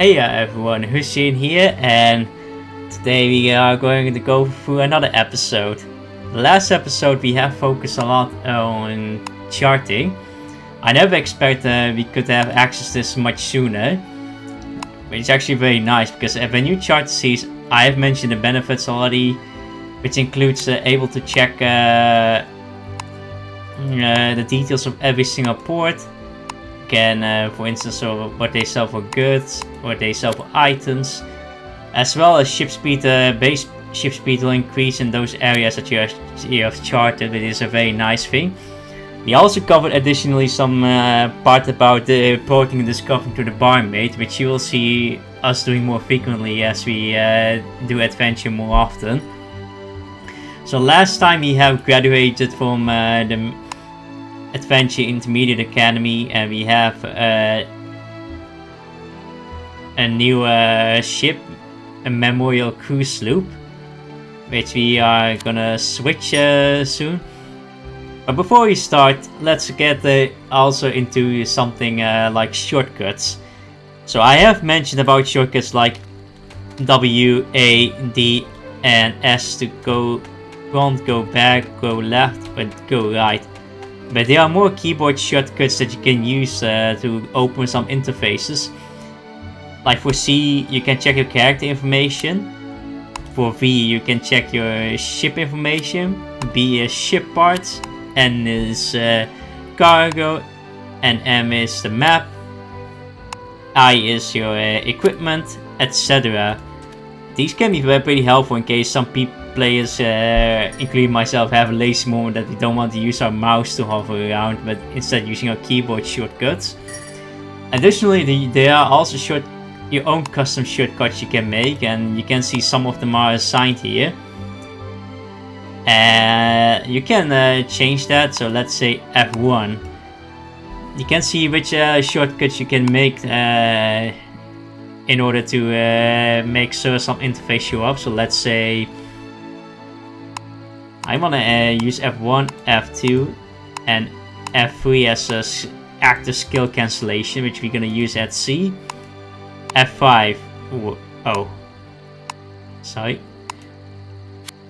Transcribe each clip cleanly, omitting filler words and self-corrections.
Hey everyone, Hussein here, and today we are going to go through another episode. The last episode we have focused a lot on charting. I never expected we could have access to this much sooner, which is actually very nice because when you chart seas, I have mentioned the benefits already, which includes able to check the details of every single port. For instance, what they sell for goods, what they sell for items, as well as ship speed. Base ship speed will increase in those areas that you have charted, which is a very nice thing. We also covered additionally some part about the reporting and discovering to the barmaid, which you will see us doing more frequently as we do adventure more often. So last time we have graduated from the Adventure Intermediate Academy, and we have a new ship, a Memorial Cruise Sloop, which we are gonna switch soon. But before we start, let's get also into something like shortcuts. So I have mentioned about shortcuts like W, A, D, and S to go front, go back, go left, and go right. But there are more keyboard shortcuts that you can use to open some interfaces. Like for C, you can check your character information. For V, you can check your ship information. B is ship parts. N is cargo. And M is the map. I is your equipment, etc. These can be pretty helpful in case some players, including myself, have a lazy moment that we don't want to use our mouse to hover around, but instead using our keyboard shortcuts. Additionally, there are also your own custom shortcuts you can make, and you can see some of them are assigned here. You can change that, so let's say F1. You can see which shortcuts you can make in order to make sure some interface show up. So let's say I want to use F1, F2, and F3 as an active skill cancellation, which we're going to use at C. F5. Oh. Sorry.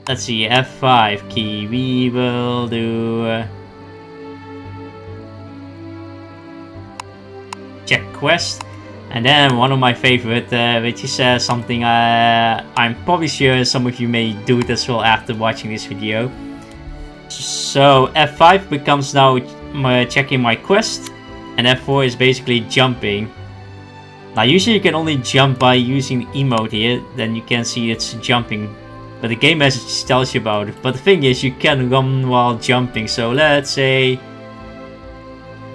Let's see, F5 key. We will do check quest. And then one of my favorite, which is something I'm probably sure some of you may do it as well after watching this video. So F5 becomes now checking my quest, and F4 is basically jumping. Now usually you can only jump by using the emote here, then you can see it's jumping. But the game message tells you about it. But the thing is, you can run while jumping. So let's say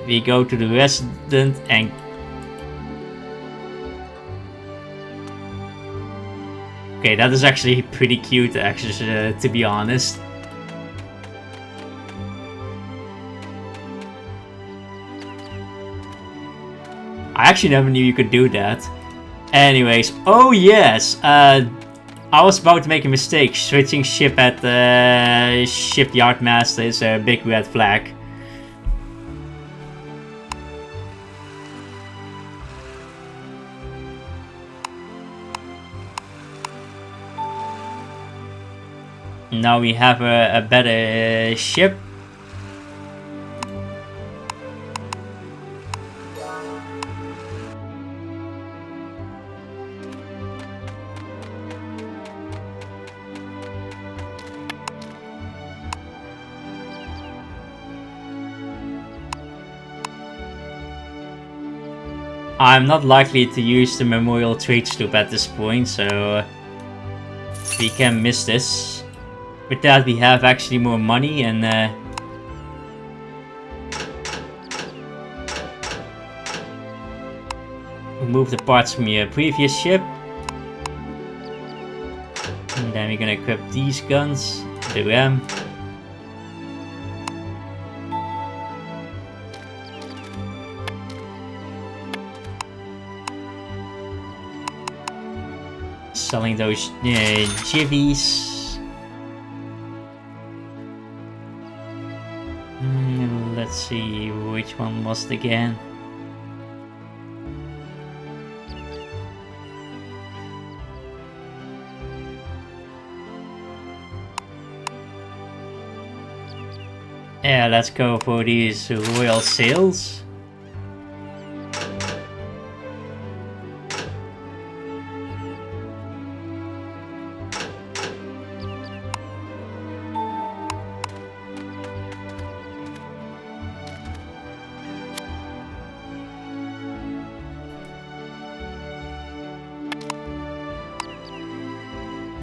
we go to the resident and okay, that is actually pretty cute, actually, to be honest. I actually never knew you could do that. Anyways, oh yes, I was about to make a mistake. Switching ship at the shipyard master is a big red flag. Now we have a better ship. I'm not likely to use the Memorial Trade Sloop at this point, so we can miss this. With that, we have actually more money, and remove the parts from your previous ship. And then we're gonna equip these guns, the ram. Selling those jivvies. Let's see, which one was it again? Yeah, let's go for these royal sails.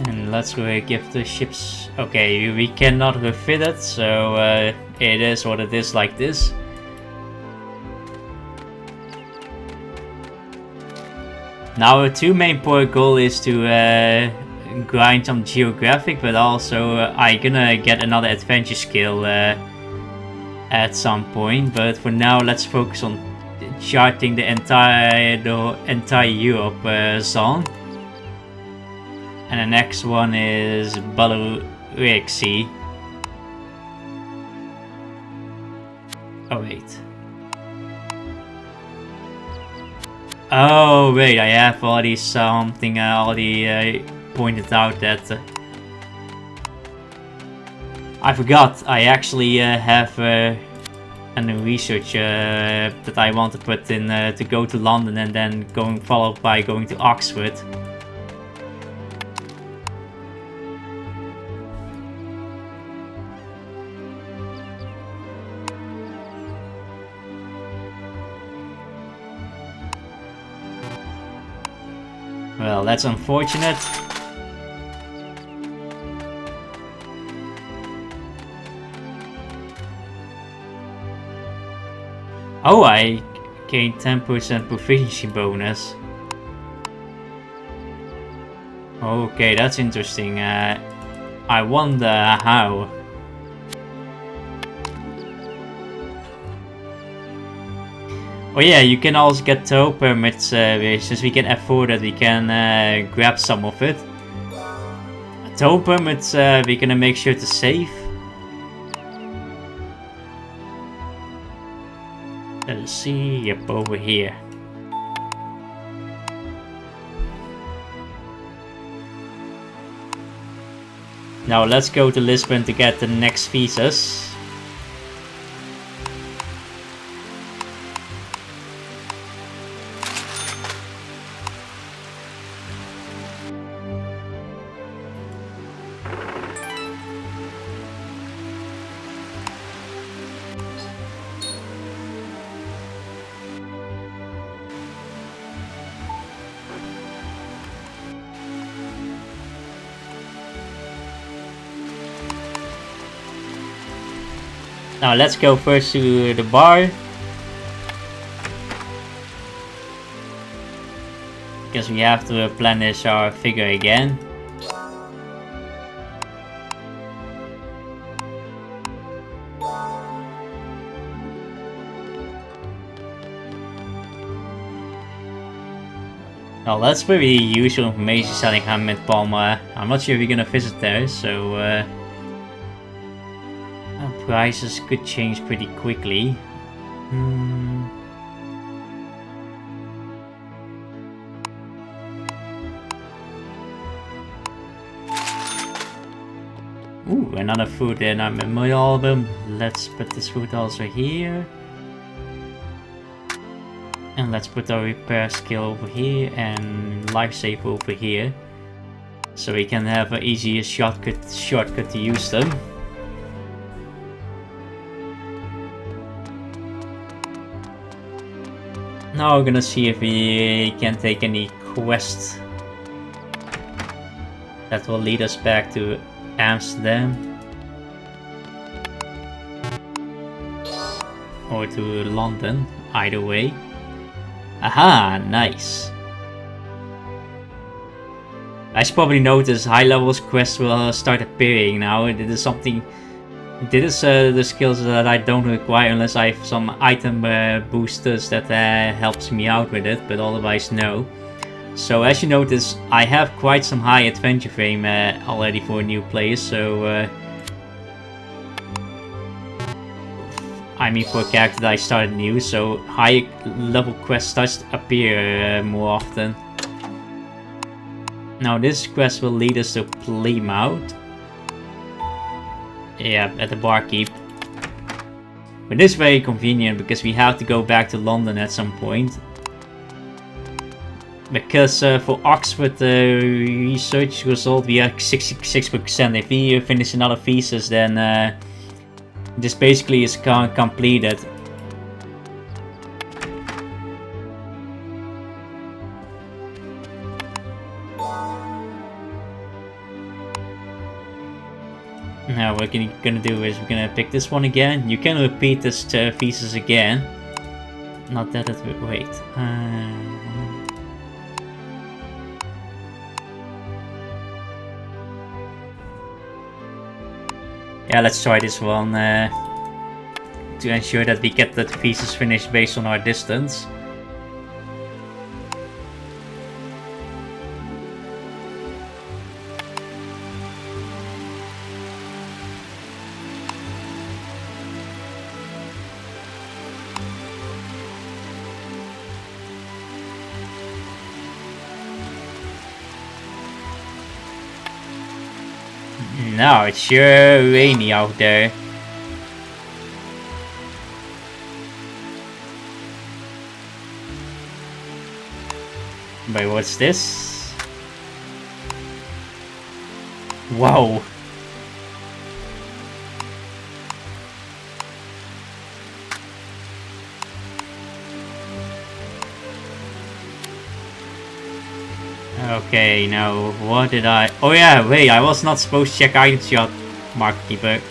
And let's go give the ships... Okay, we cannot refit it, so it is what it is like this. Now our two main point goal is to grind some geographic, but also I'm gonna get another adventure skill at some point. But for now, let's focus on charting the entire Europe zone. And the next one is Baltic Sea. Oh wait. Oh wait, I have already something already pointed out that I forgot. I actually have a research that I want to put in to go to London and then followed by going to Oxford. Well, that's unfortunate. Oh, I gained 10% proficiency bonus. Okay, that's interesting. I wonder how. Oh yeah, you can also get tow permits, since we can afford it, we can grab some of it. Tow permits, we're gonna make sure to save. Let's see, yep, over here. Now let's go to Lisbon to get the next visas. Now let's go first to the bar. Because we have to replenish our figure again. Well, that's very useful information selling Hamid Palmer. I'm not sure if we're gonna visit there, so prices could change pretty quickly. Ooh, another food in our memory album. Let's put this food also here. And let's put our repair skill over here and life save over here. So we can have an easier shortcut to use them. Now we're gonna see if we can take any quests that will lead us back to Amsterdam or to London, either way. Aha, nice. As you probably noticed, high levels quests will start appearing now. It is something. This is the skills that I don't require unless I have some item boosters that helps me out with it, but otherwise no. So as you notice, I have quite some high adventure frame already for new players, so I mean for a character that I started new, so high level quests start to appear more often. Now this quest will lead us to Plymouth. Yeah, at the barkeep. But this is very convenient because we have to go back to London at some point. Because for Oxford research result we have 66%. If we finish another thesis, then this basically is completed. Now what we're gonna do is we're gonna pick this one again. You can repeat this thesis again. Not that it will wait. Yeah, let's try this one to ensure that we get the thesis finished based on our distance. No, it's sure rainy out there. Wait, what's this? Wow. Okay, now what did I... Oh yeah, wait, I was not supposed to check item shot, Market Keeper.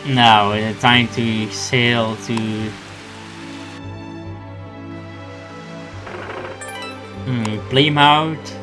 Now, time to sail to... Plymouth.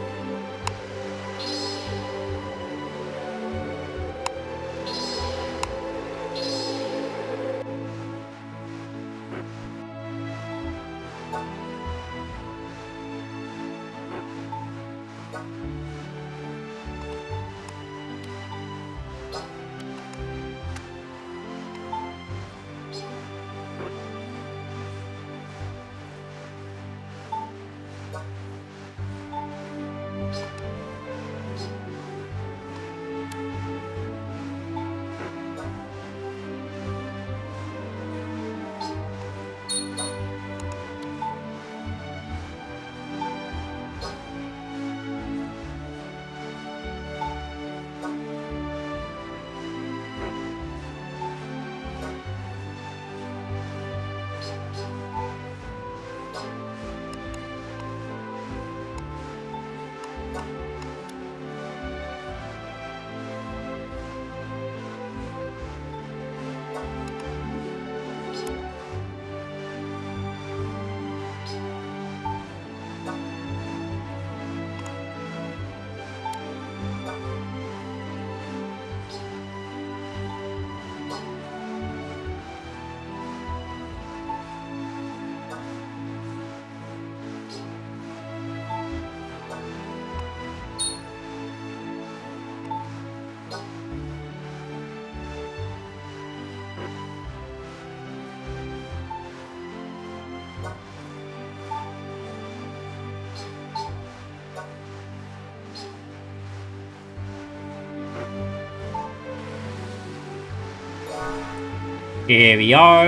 Here we are.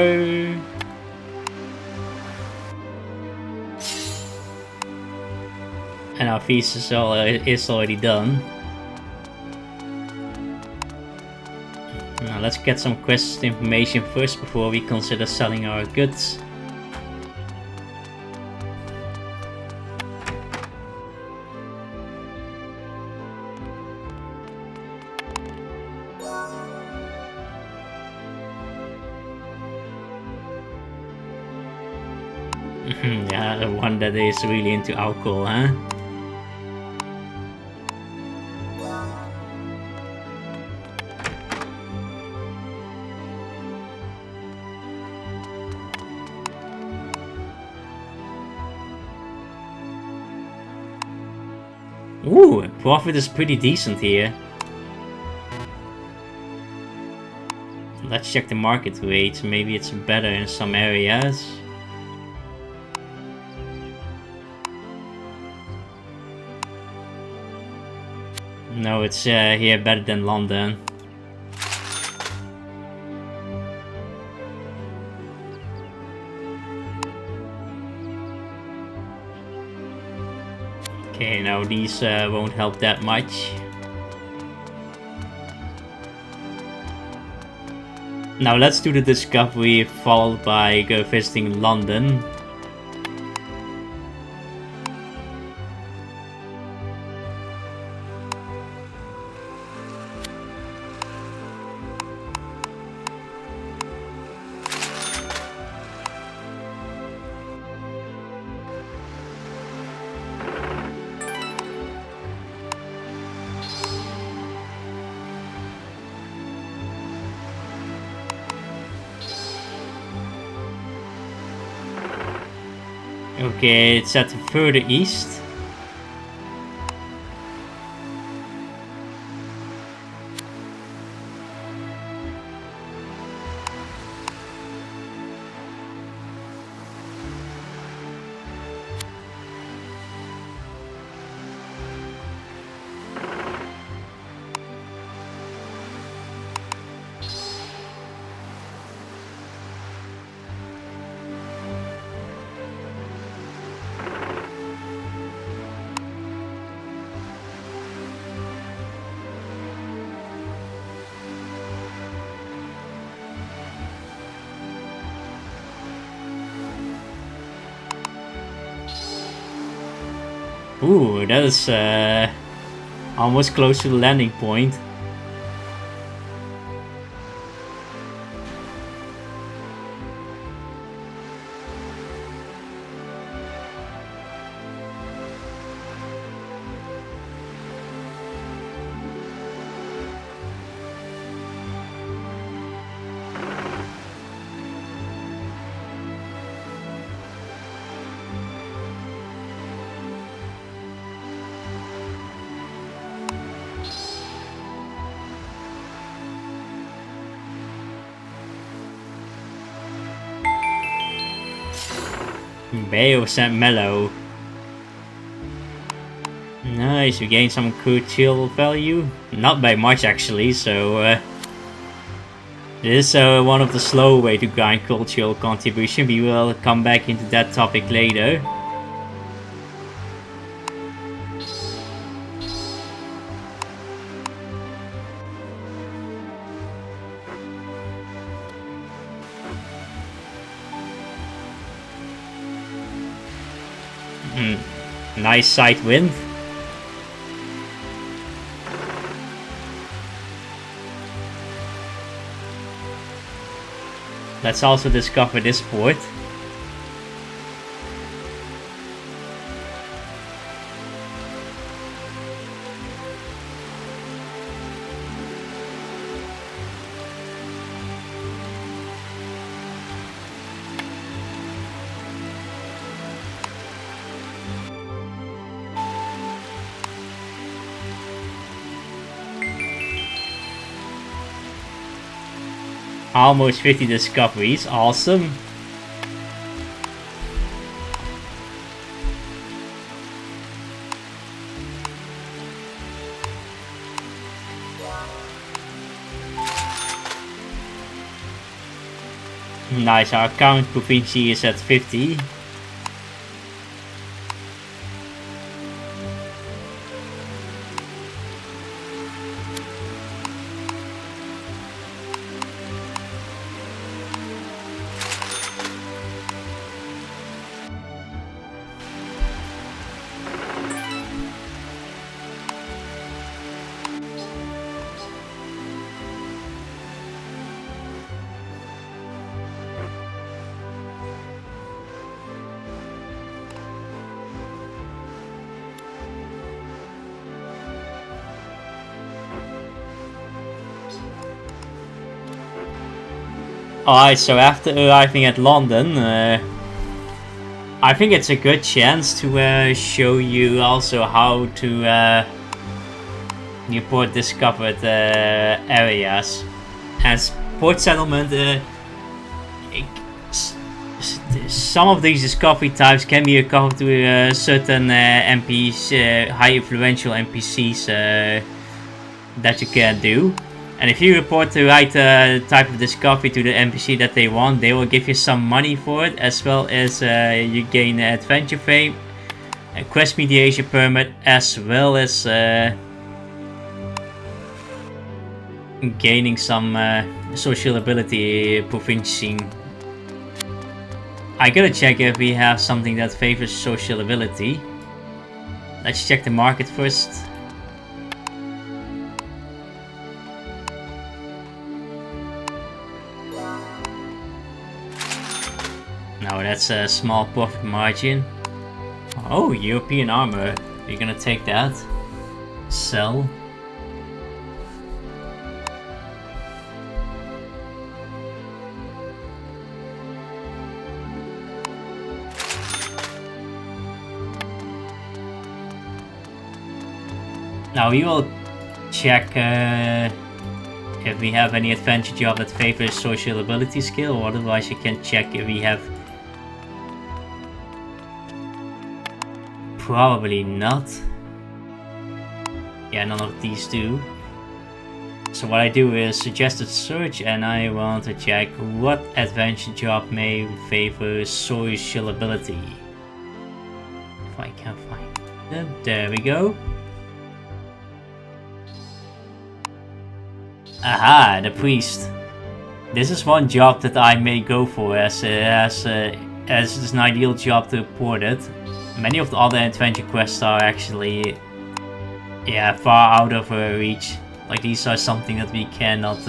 And our thesis is already done. Now let's get some quest information first before we consider selling our goods. Yeah, the one that is really into alcohol, huh? Ooh, profit is pretty decent here. Let's check the market rate. Maybe it's better in some areas. No, it's here better than London. Okay, no, these won't help that much. Now let's do the discovery followed by go visiting London. Okay, it's at further east. Ooh, that is almost close to the landing point. Bay of St. Malo. Nice, we gained some cultural value. Not by much actually, so this is one of the slow way to gain cultural contribution. We will come back into that topic later. Nice side wind. Let's also discover this port. Almost 50 discoveries, awesome. Nice, our current province is at 50. Alright, so after arriving at London, I think it's a good chance to show you also how to report discovered areas. As port settlement, some of these discovery types can be recovered to certain NPCs, high influential NPCs that you can do. And if you report the right type of discovery to the NPC that they want, they will give you some money for it, as well as you gain adventure fame, a quest mediation permit, as well as gaining some sociability proficiency. I gotta check if we have something that favors sociability. Let's check the market first. No, that's a small profit margin. Oh, European armor. We're gonna take that. Sell. Now we will check if we have any adventure job that favors sociability skill, or otherwise you can check if we have. Probably not. Yeah, none of these do. So what I do is suggested search, and I want to check what adventure job may favor sociability. If I can find it. There we go. Aha, the priest. This is one job that I may go for as it's an ideal job to report it. Many of the other adventure quests are actually, yeah, far out of reach. Like these are something that we cannot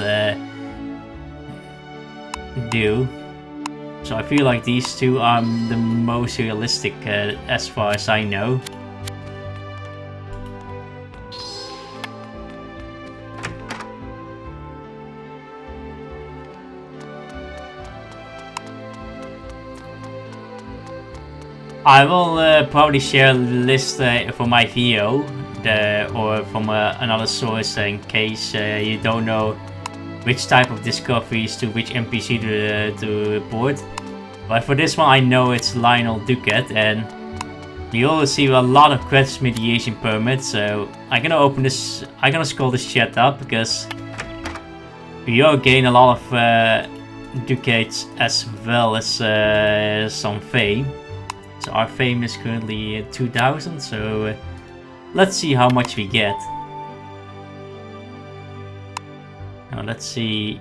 do. So I feel like these two are the most realistic as far as I know. I will probably share a list for my video, or from another source in case you don't know which type of discoveries to which NPC to report. But for this one I know it's Lionel Ducat, and you will see a lot of quest mediation permits, so I'm gonna open this, I'm gonna scroll this chat up because we all gain a lot of ducats as well as some fame. So our fame is currently 2000, so let's see how much we get. Now let's see.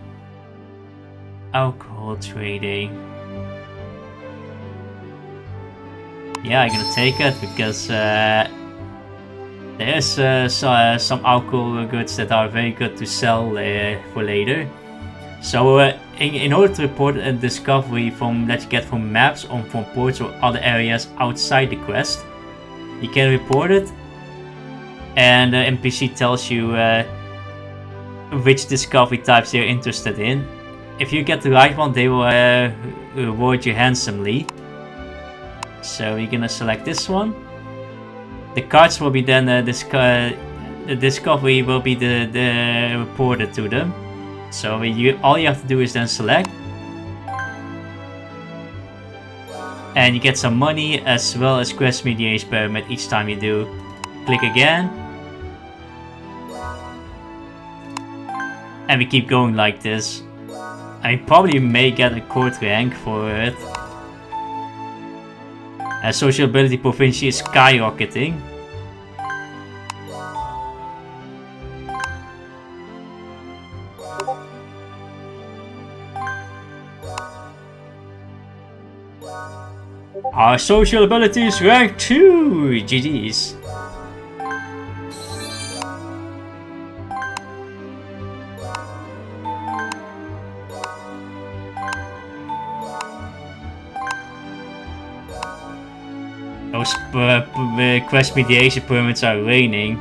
Alcohol trading. Yeah, I'm gonna take it because there's some alcohol goods that are very good to sell for later. So in order to report a discovery that you get from maps or from ports or other areas outside the quest, you can report it, and the NPC tells you which discovery types they're interested in. If you get the right one, they will reward you handsomely. So we're gonna select this one. The cards will be then the discovery will be the reported to them. So all you have to do is then select, and you get some money as well as quest mediation permit each time you do. Click again, and we keep going like this. I probably may get a court rank for it. Sociability proficiency is skyrocketing. Our social ability is rank 2! GG's. Those quest mediation permits are raining.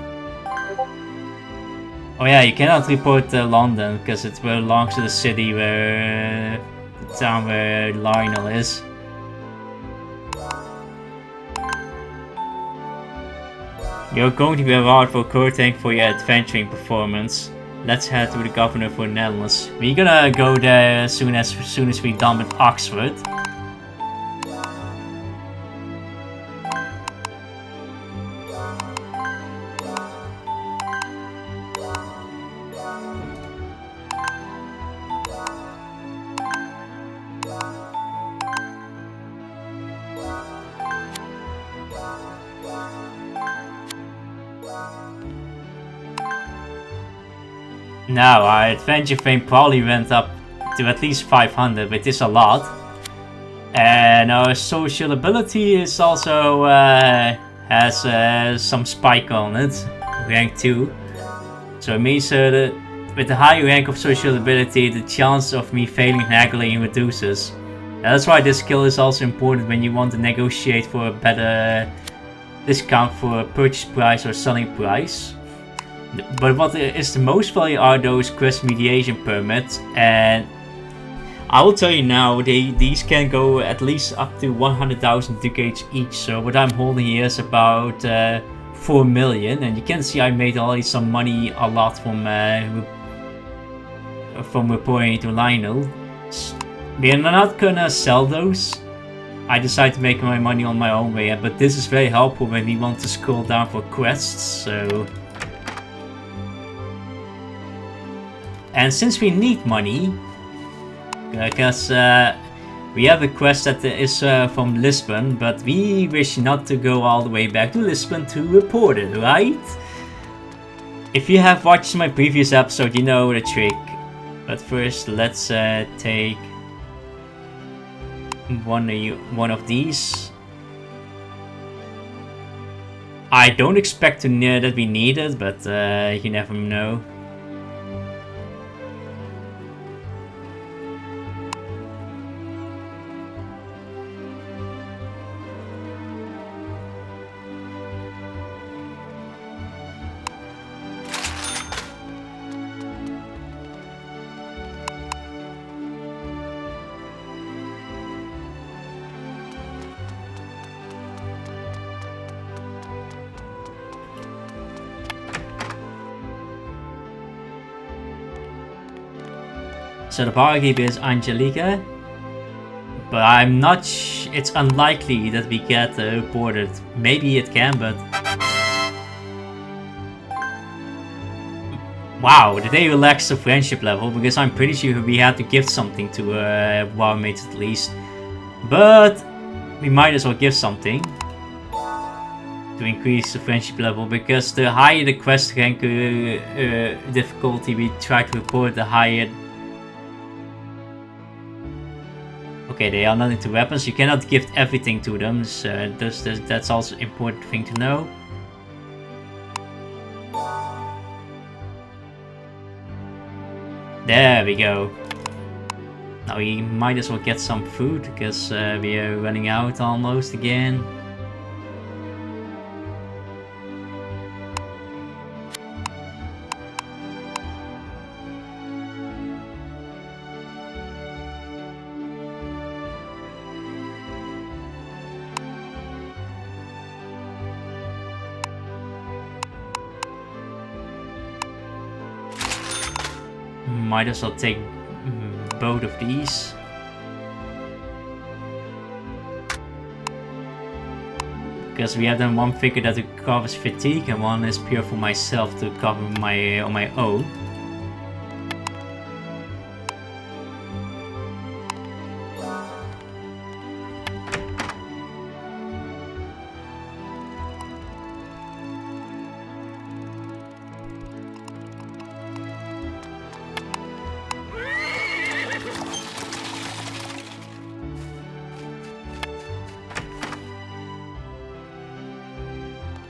Oh yeah, you cannot report London because it belongs to the city where the town where Lionel is. You're going to be rewarded for courting for your adventuring performance. Let's head to the governor for Netherlands. We're gonna go there as soon as we're done with Oxford. Now, our adventure fame probably went up to at least 500, which is a lot. And our sociability is also has some spike on it, rank 2. So it means that with the high rank of sociability, the chance of me failing haggling reduces. That's why this skill is also important when you want to negotiate for a better discount for a purchase price or selling price. But what is the most value are those quest mediation permits, and I will tell you now, these can go at least up to 100,000 ducats each. So what I'm holding here is about 4 million, and you can see I made already some money, a lot from reporting to Lionel. We're not gonna sell those. I decided to make my money on my own way, but this is very helpful when we want to scroll down for quests. So. And since we need money, because we have a quest that is from Lisbon, but we wish not to go all the way back to Lisbon to report it, right? If you have watched my previous episode, you know the trick. But first, let's take one of these. I don't expect that we need it, but you never know. So the barkeeper is Angelica, but I'm not. It's unlikely that we get reported. Maybe it can, but wow, did they relax the friendship level? Because I'm pretty sure we had to give something to war mates at least. But we might as well give something to increase the friendship level, because the higher the quest rank difficulty we try to report, the higher. Okay, they are not into weapons. You cannot gift everything to them, so that's also an important thing to know. There we go. Now we might as well get some food, because we are running out almost again. Might as well take both of these. Because we have then one figure that covers fatigue and one is pure for myself to cover on my own.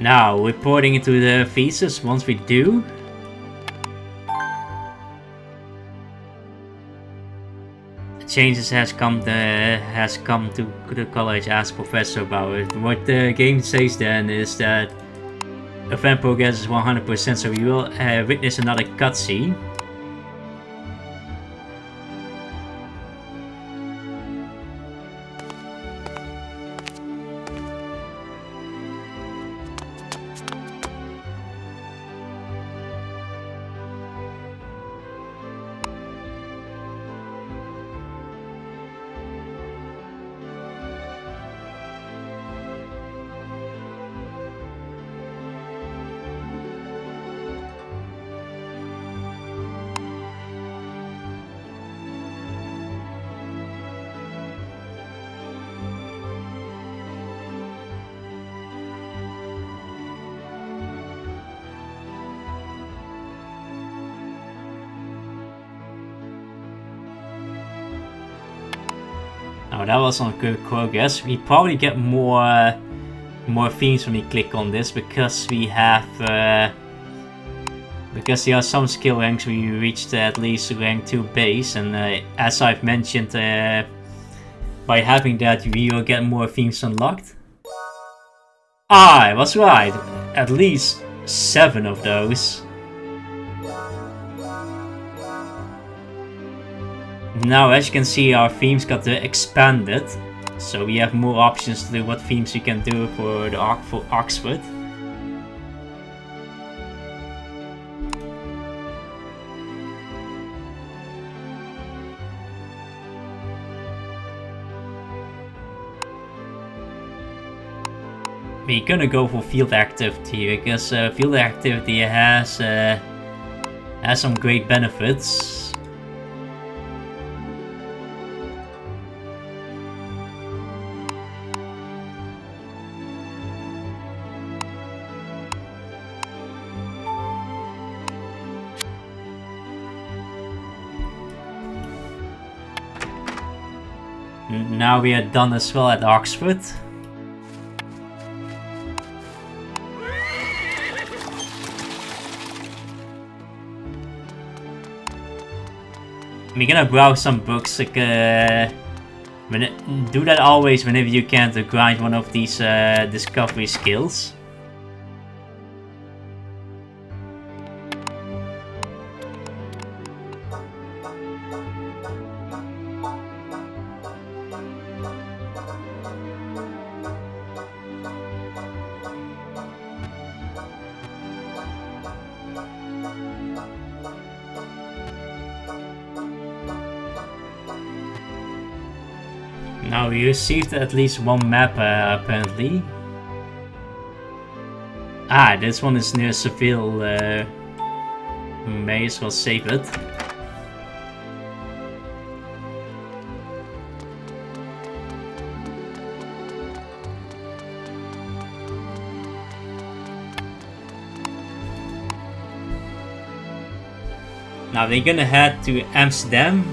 Now, reporting into the thesis. Once we do, changes has come to the college. Ask Professor about it. What the game says then is that event progress is 100%, so we will witness another cutscene. that was on good progress. We probably get more themes when we click on this because we have because there are some skill ranks we reached at least rank 2 base, and as I've mentioned, by having that we will get more themes unlocked. I was right, at least 7 of those. Now, as you can see, our themes got expanded, so we have more options to do what themes we can do for Oxford. We're gonna go for field activity because field activity has some great benefits. Now we are done as well at Oxford. We're gonna browse some books, like, do that always whenever you can to grind one of these discovery skills. Now we received at least one map apparently. Ah, this one is near Seville. May as well save it. Now they're gonna head to Amsterdam.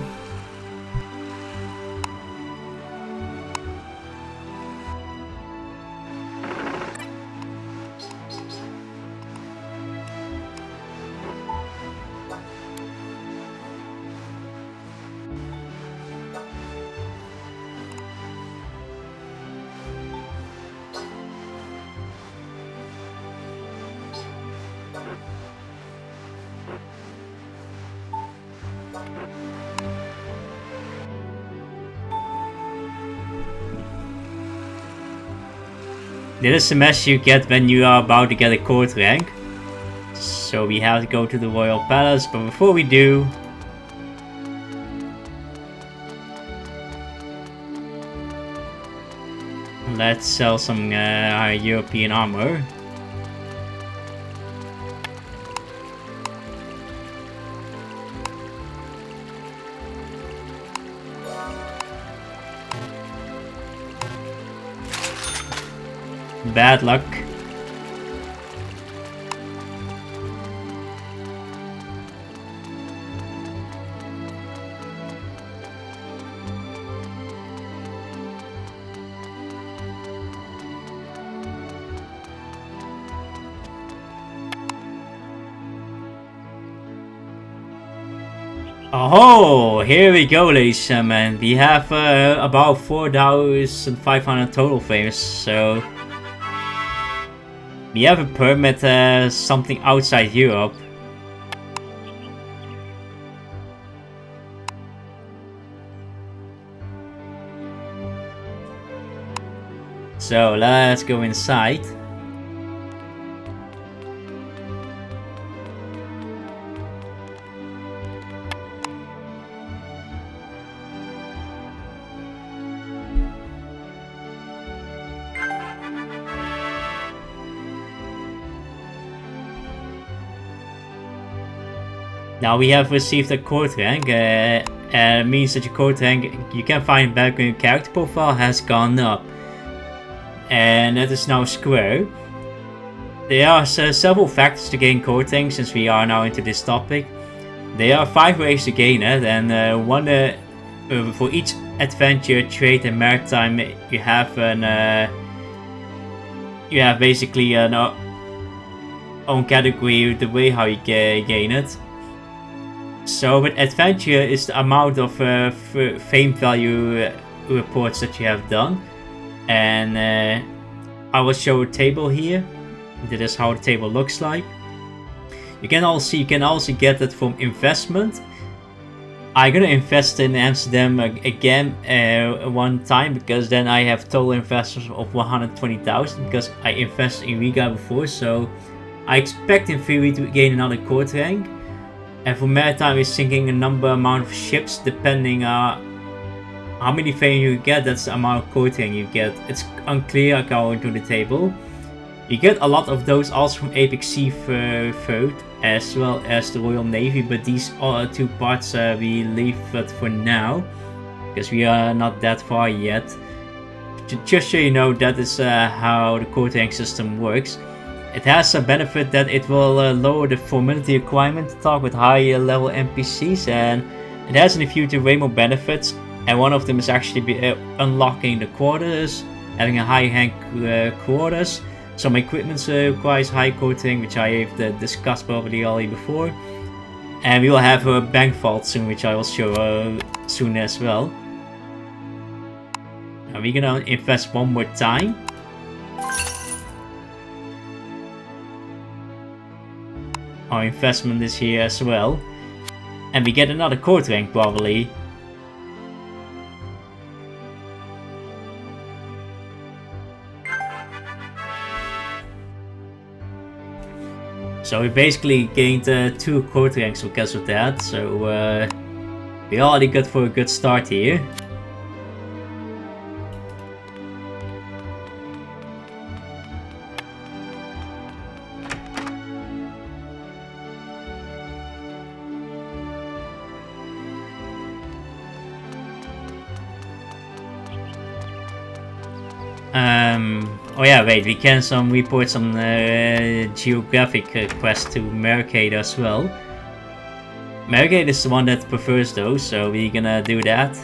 This is the mess you get when you are about to get a court rank. So we have to go to the Royal Palace, but before we do... let's sell some European armor. Bad luck. Oh, here we go, ladies and gentlemen. We have about 4,500 total frames, so we have a permit something outside Europe. So let's go inside. Now we have received a court rank. Means that your court rank you can find back when your character profile has gone up, and that is now square. There are several factors to gain court rank since we are now into this topic. There are 5 ways to gain it, and one for each adventure, trade, and maritime, you have basically an own category the way how you gain it. So with adventure is the amount of fame value reports that you have done, and I will show a table here. That is how the table looks like. You can also get it from investment. I'm gonna invest in Amsterdam again one time, because then I have total investments of 120,000, because I invested in Riga before, so I expect in theory to gain another court rank. And for maritime is thinking amount of ships, depending how many fame you get, that's the amount of court rank you get. It's unclear according to the table. You get a lot of those also from Baltic Sea food, as well as the Royal Navy, but these two parts we leave it for now, because we are not that far yet. Just so you know, that is how the court rank system works. It has a benefit that it will lower the formality requirement to talk with higher level NPCs, and it has in the future way more benefits, and one of them is actually unlocking the quarters, having a high rank quarters. Some equipment requires high coating, which I have discussed probably already before. And we will have a bank vault soon, which I will show soon as well. And we're gonna invest one more time. Our investment is here as well. And we get another court rank probably. So we basically gained 2 court ranks because of that, so we're already good for a good start here. Oh yeah, wait, we can report some geographic quests to Mercade as well. Mercade is the one that prefers those, so we're gonna do that.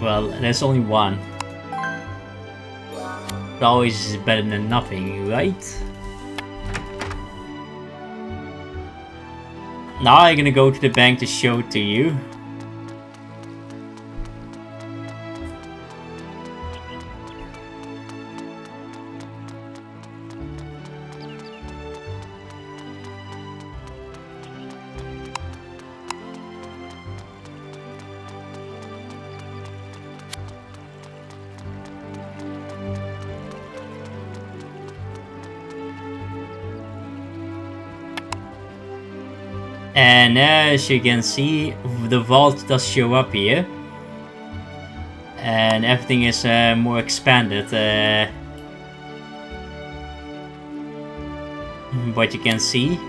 Well, there's only one. But always is better than nothing, right? Now I'm gonna go to the bank to show it to you. And as you can see, the vault does show up here. And everything is more expanded. What you can see.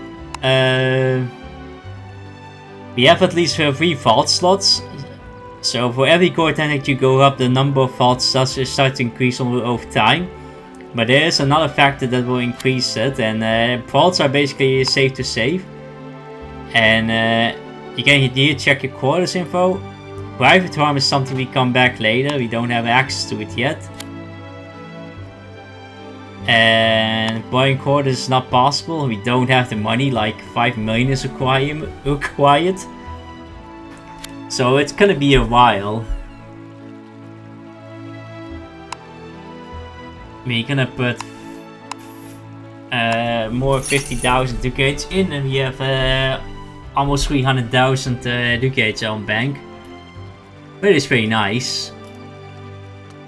We have at least 3 vault slots. So for every core tenant you go up, the number of vaults does start to increase over time. But there is another factor that will increase it. And vaults are basically safe to save. And you can here check your quarters info. Private farm is something we come back later. We don't have access to it yet. And buying quarters is not possible. We don't have the money. Like 5 million is required. So it's gonna be a while. We're gonna put more 50,000 ducats in, and we have almost 300,000 ducats on bank. But it's very nice.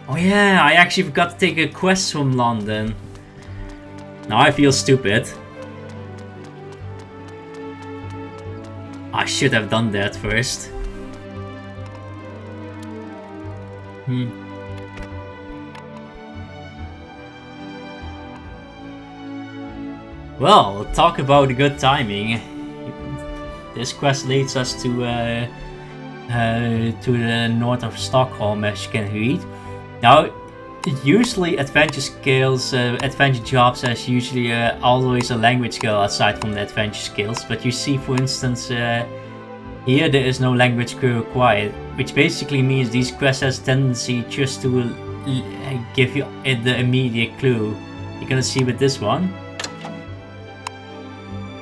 Oh yeah, I actually forgot to take a quest from London. Now I feel stupid. I should have done that first. Well, talk about good timing. This quest leads us to the north of Stockholm, as you can read. Now, usually adventure skills, adventure jobs has usually always a language skill aside from the adventure skills. But you see, for instance, here there is no language skill required, which basically means these quests has tendency just to give you the immediate clue. You're gonna see with this one.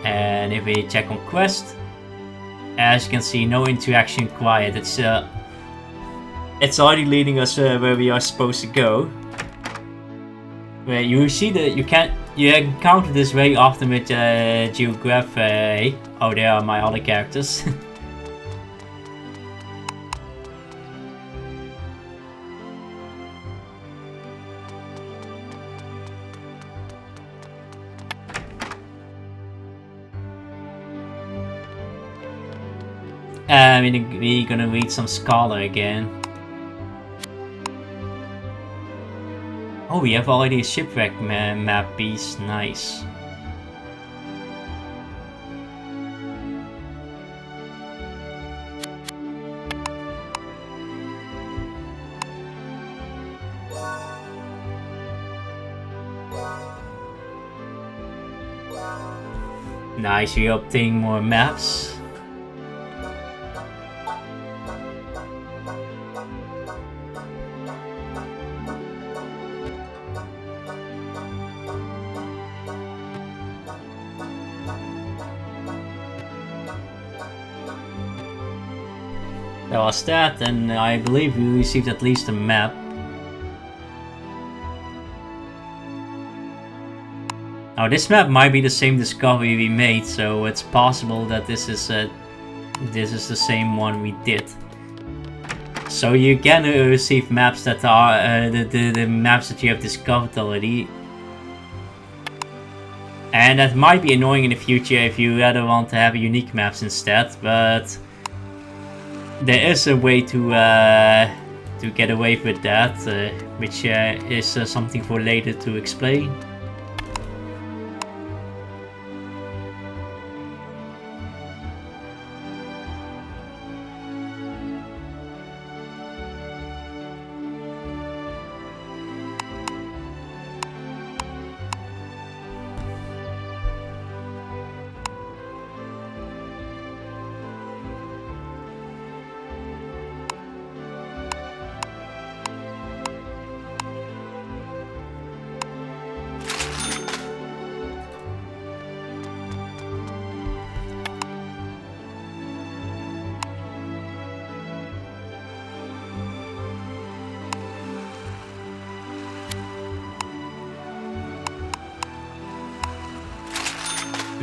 And if we check on quest, as you can see, no interaction required. It's already leading us where we are supposed to go. Where you see that you encounter this very often with geography. Oh, there are my other characters. We're gonna read some Scholar again. Oh, we have already a shipwreck map piece. Nice. Nice, we're obtaining more maps. That was that, and I believe we received at least a map. Now this map might be the same discovery we made, so it's possible that this is the same one we did. So you can receive maps that are the maps that you have discovered already. And that might be annoying in the future if you rather want to have unique maps instead, but there is a way to get away with that, which is something for later to explain.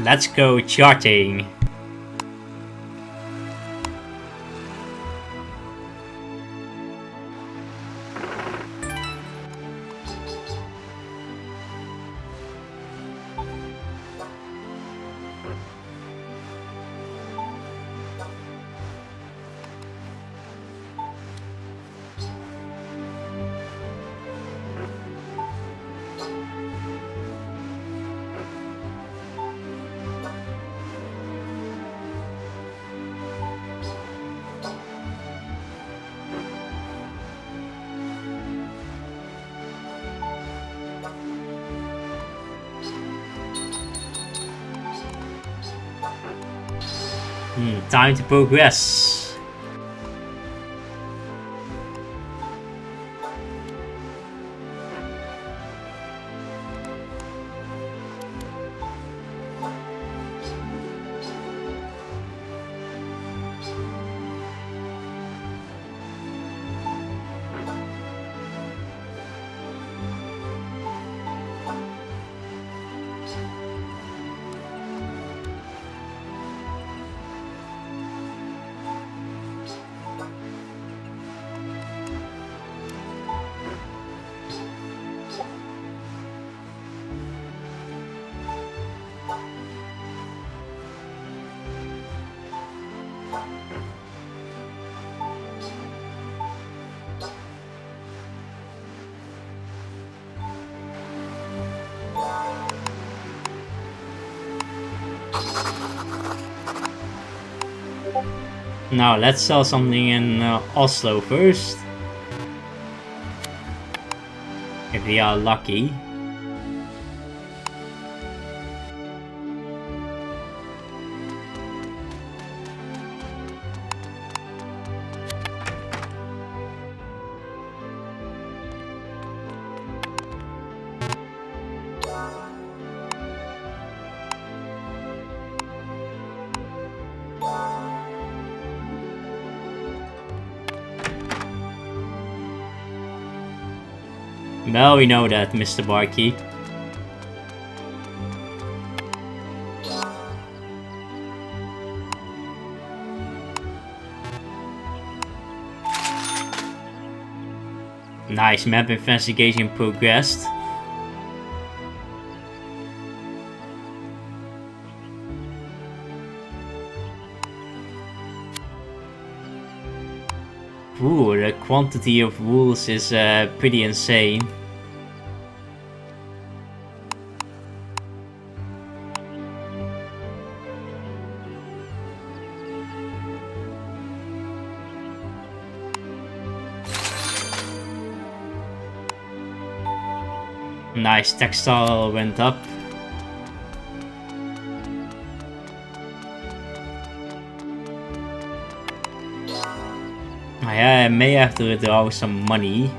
Let's go charting. Time to progress. Now let's sell something in Oslo first. If we are lucky. Well, we know that, Mr. Barkeep. Nice, map investigation progressed. Ooh, the quantity of wolves is pretty insane. Nice, textile went up. I may have to withdraw some money.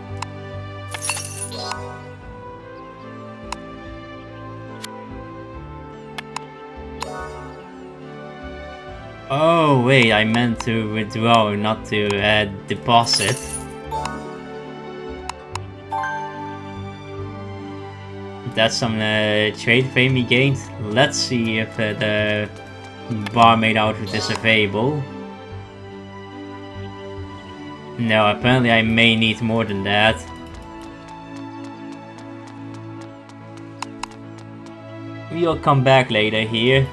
Oh wait, I meant to withdraw, not to deposit. That's some trade fame we gained. Let's see if the barmaid outfit is available. No, apparently I may need more than that. We'll come back later here.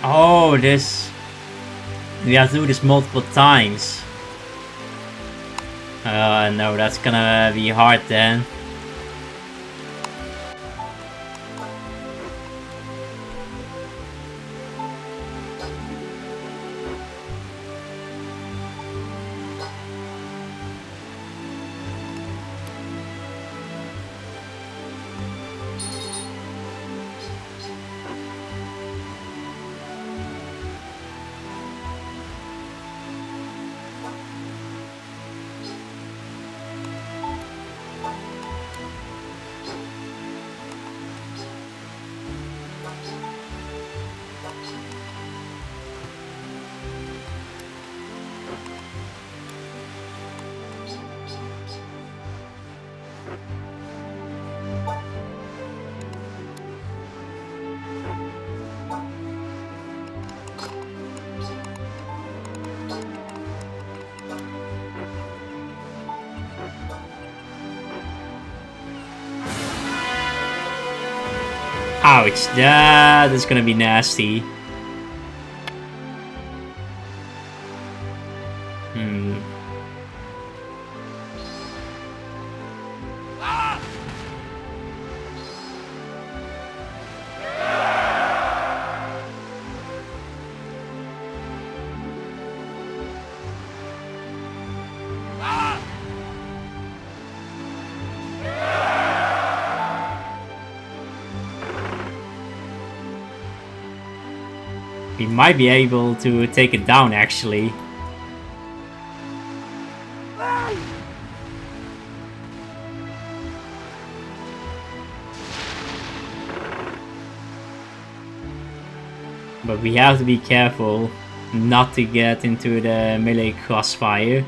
Oh, this... We have to do this multiple times. No, that's gonna be hard then. Ouch, that is gonna be nasty. We might be able to take it down, actually. But we have to be careful not to get into the melee crossfire.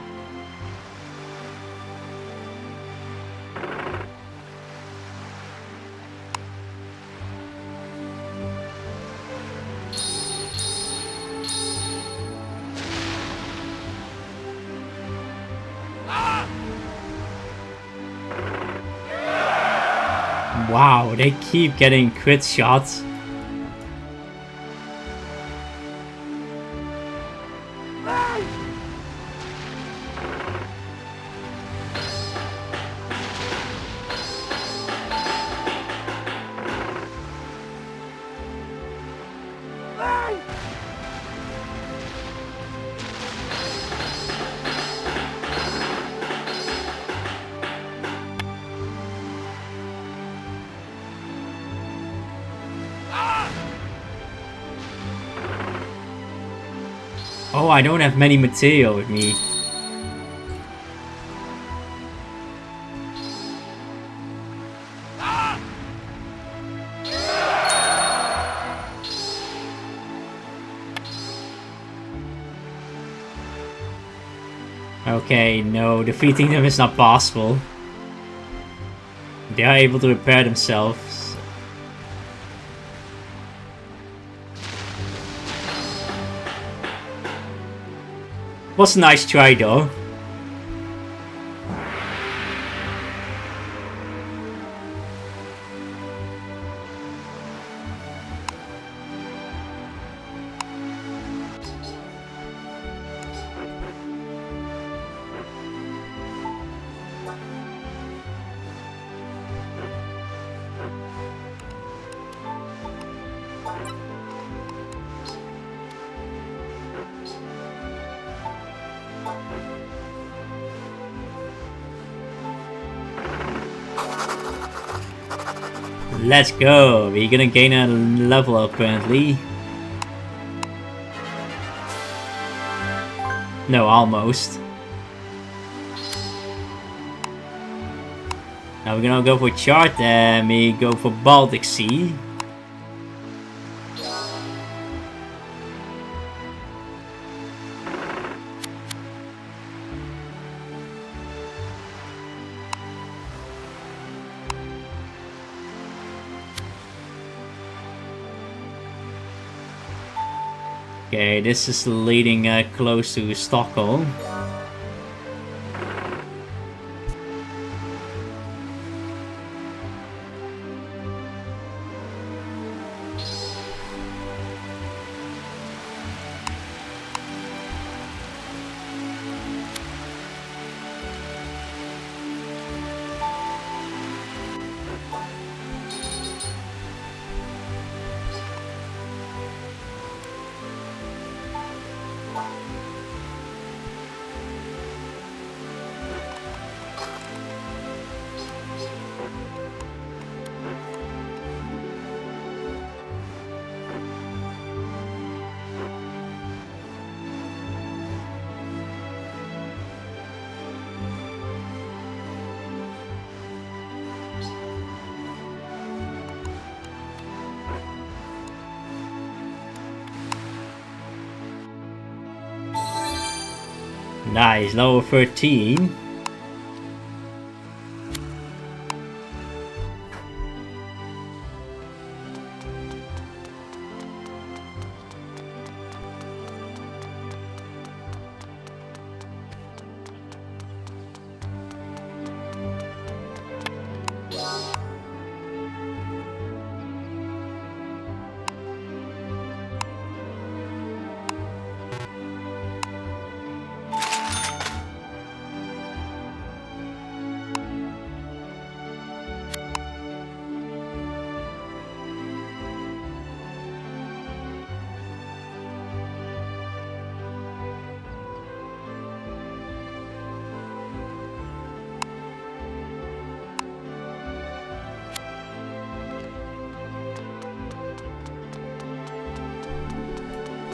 Wow, they keep getting crit shots. Oh, I don't have many material with me. Okay, no, defeating them is not possible. They are able to repair themselves. Was a nice try though. Let's go! We're gonna gain a level apparently. No, almost. Now we're gonna go for chart and we go for Baltic Sea. Okay, this is leading close to Stockholm. Nice, level 13.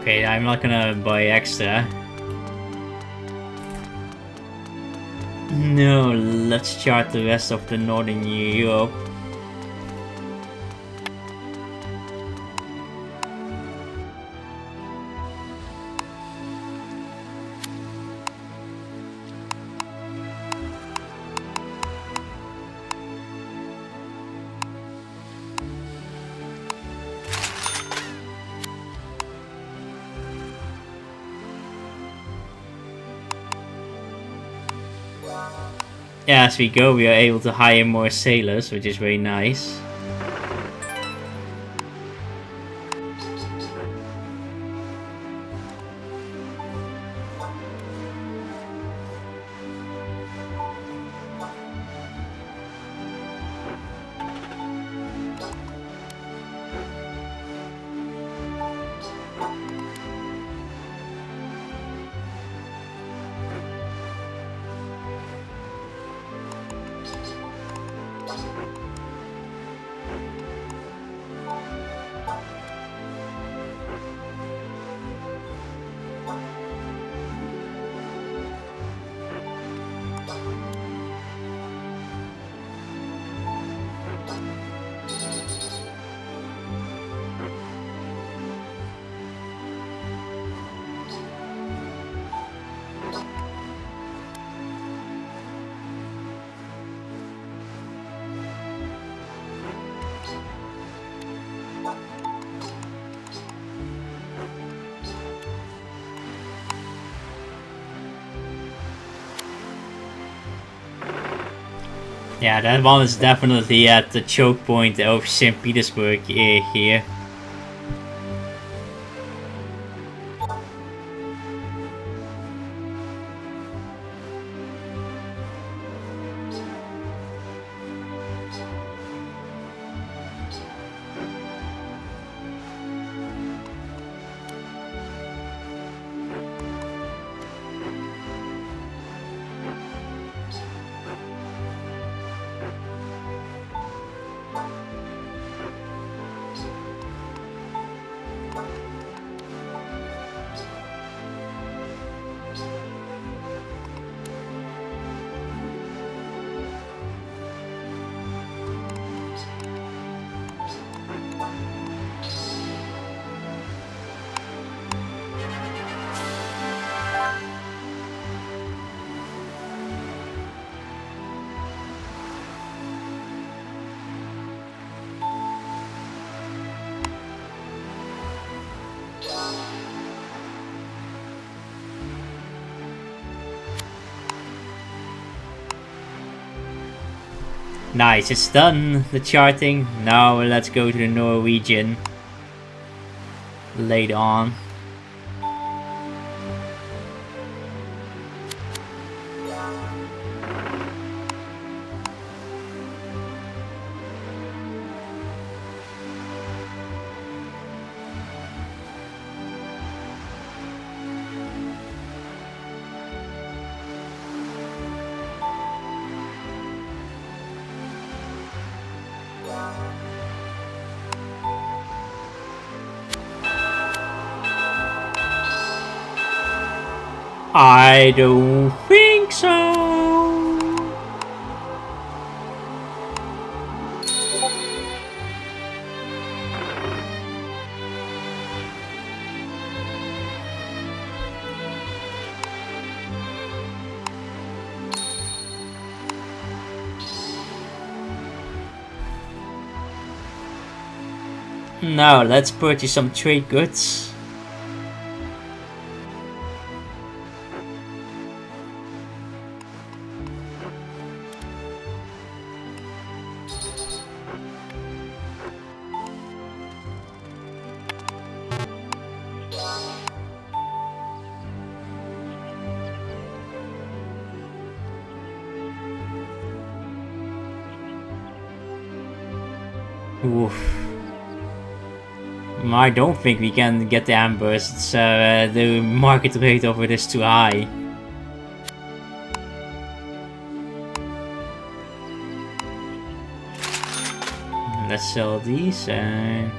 Okay, I'm not gonna buy extra. No, let's chart the rest of the Northern Europe. Yeah, as we go, we are able to hire more sailors, which is very nice. Yeah, that one is definitely at the choke point of St. Petersburg here. Nice, it's done, the charting. Now let's go to the Norwegian later on. I don't think so. Now let's purchase some trade goods. Oof. I don't think we can get the ambers. It's, the market rate of it is too high. Let's sell these and...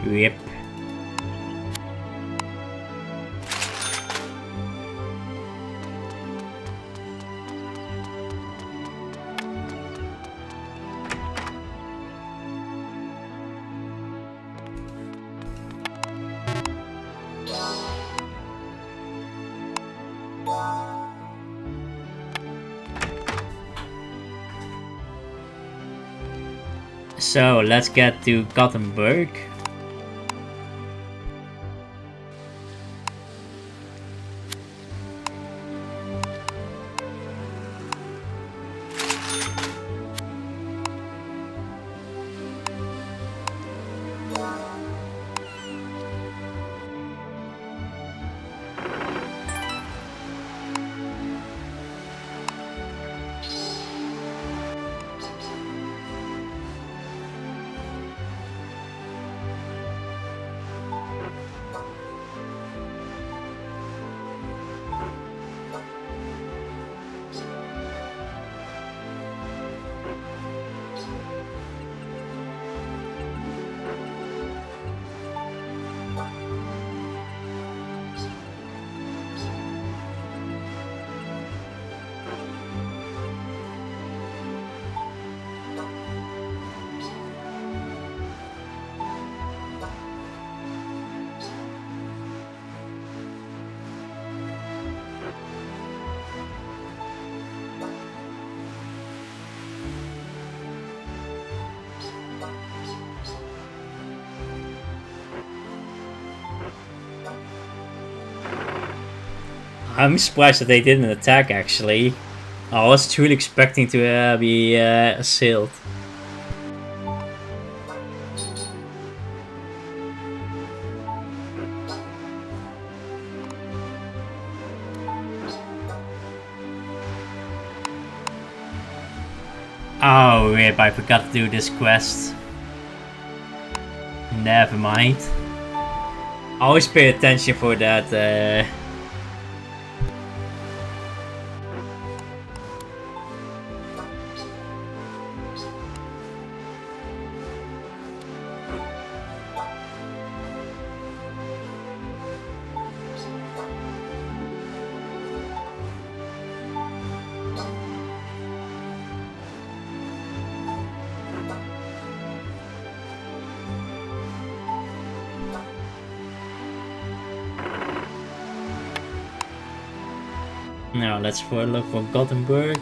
Yep. So let's get to Gothenburg. I'm surprised that they didn't attack, actually. I was truly expecting to be assailed. Oh, rip, I forgot to do this quest. Never mind. I always pay attention for that. Now let's look for Gothenburg.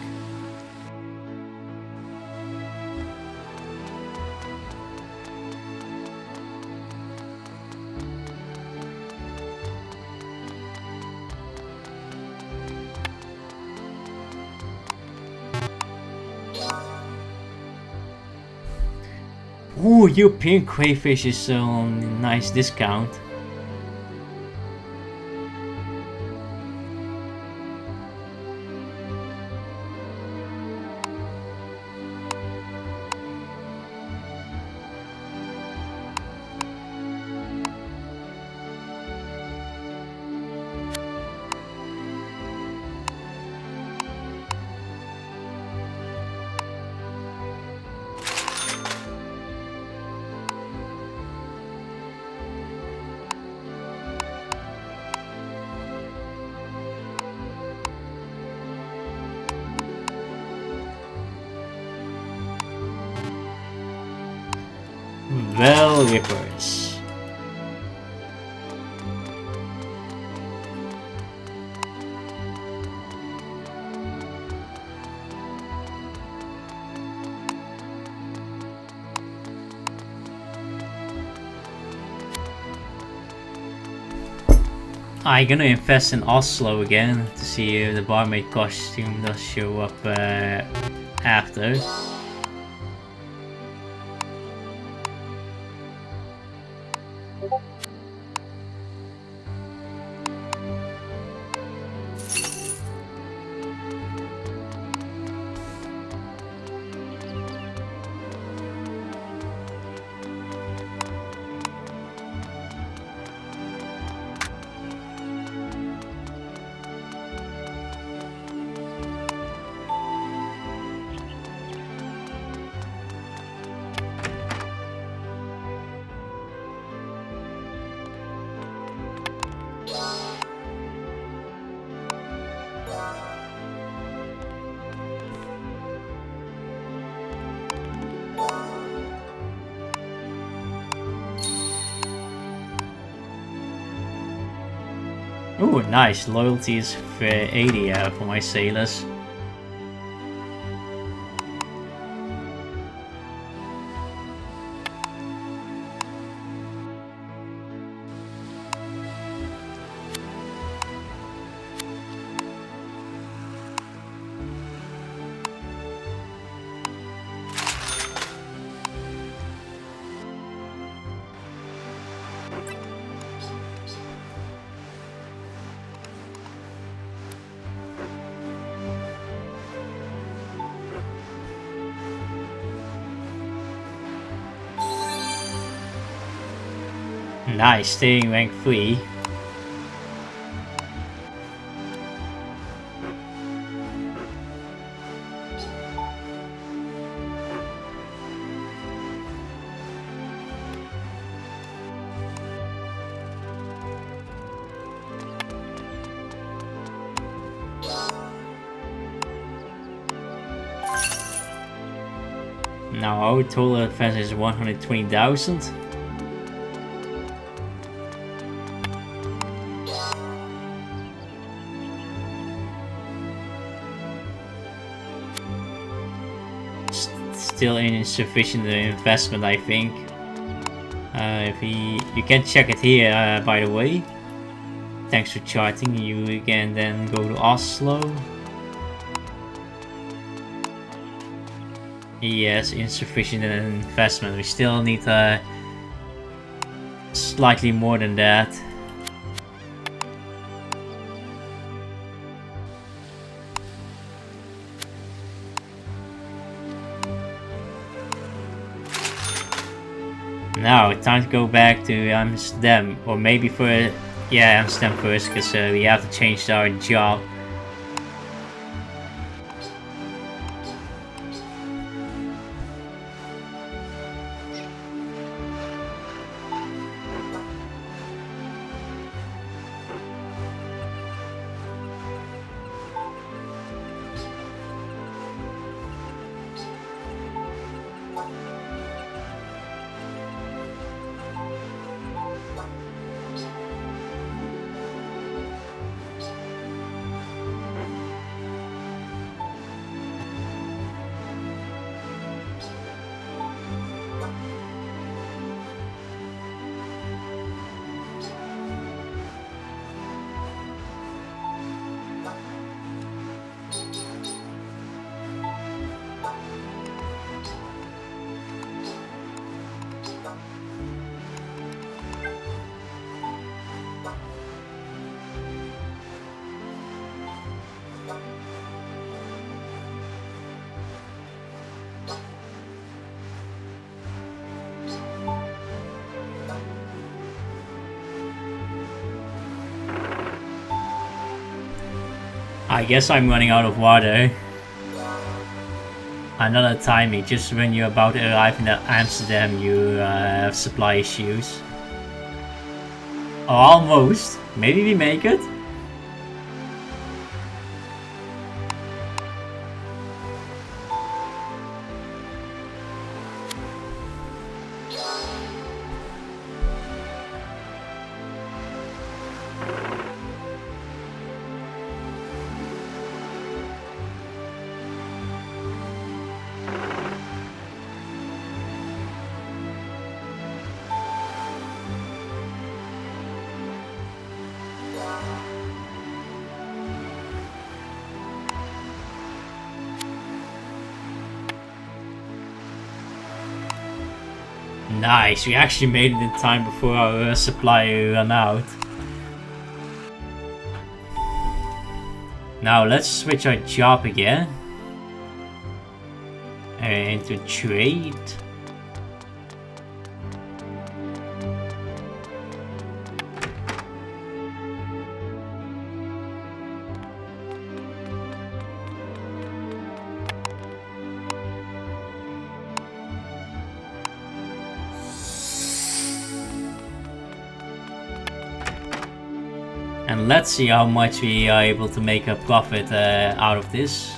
Ooh, European crayfish is on a nice discount. Well, rippers. I'm gonna invest in Oslo again to see if the barmaid costume does show up after. Ooh, nice. Loyalty is for 80 for my sailors. Nice, staying rank 3. Now our total advance is 120,000. Still insufficient investment, I think. You can check it here, by the way. Thanks for charting. You can then go to Oslo. Yes, insufficient investment. We still need slightly more than that. Now, time to go back to Amsterdam, or maybe for Amsterdam first, because we have to change our job. I guess I'm running out of water. Another timing, just when you're about to arrive in Amsterdam, you have supply issues. Oh, almost. Maybe we make it? Nice, we actually made it in time before our supply ran out. Now let's switch our job again. Into trade. And let's see how much we are able to make a profit out of this.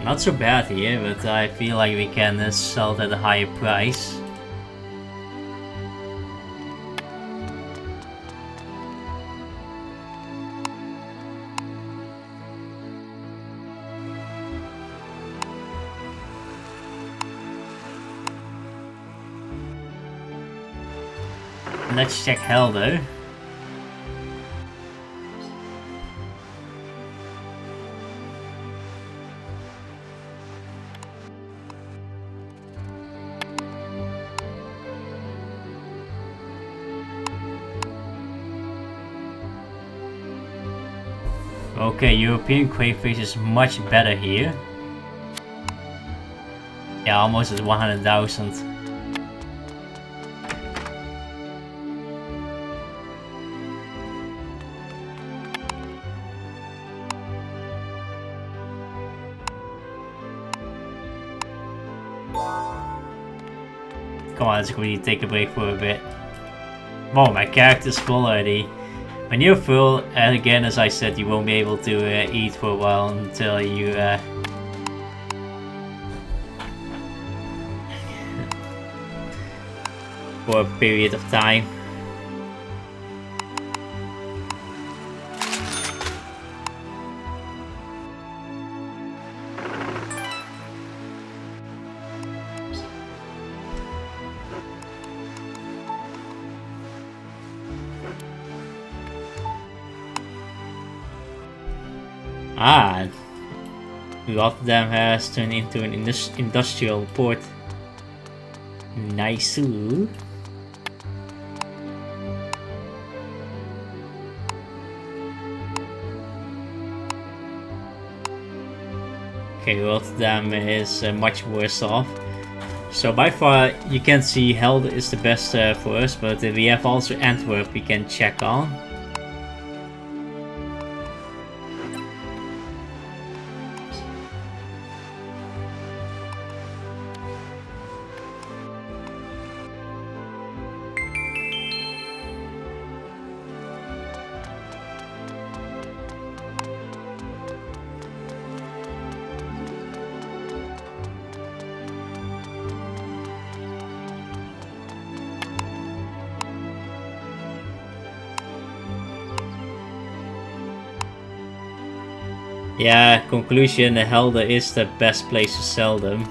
Not so bad here, but I feel like we can sell it at a higher price. Let's check Havre. Okay, European crayfish is much better here. Yeah, almost at 100,000. Come on, let's quickly take a break for a bit. Oh, my character's full already. When you're full, and again, as I said, you won't be able to eat for a while until you... for a period of time. Ah, Rotterdam has turned into an industrial port. Nice. Okay, Rotterdam is much worse off. So by far, you can see Helder is the best for us, but we have also Antwerp we can check on. Yeah, conclusion, Helder is the best place to sell them.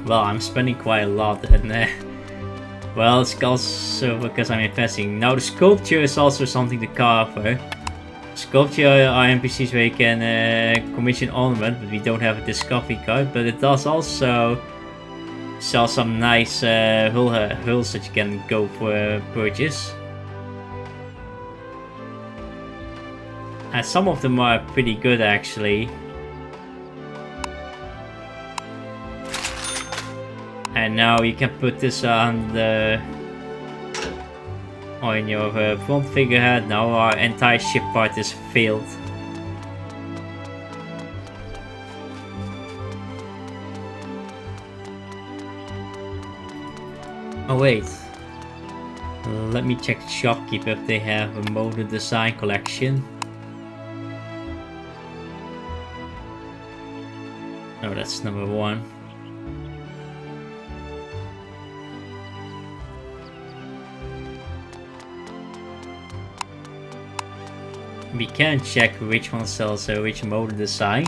Well, I'm spending quite a lot, and well, it's also because I'm investing. Now, the Sculpture is also something to cover. Sculpture are NPCs where you can commission ornament, but we don't have a discovery card. But it does also sell some nice hulls that you can go for purchase. And some of them are pretty good, actually. And now you can put this on your front figurehead. Now our entire ship part is filled. Oh wait, let me check the shopkeep if they have a modern design collection. No, that's number 1. We can check which one sells which modern design.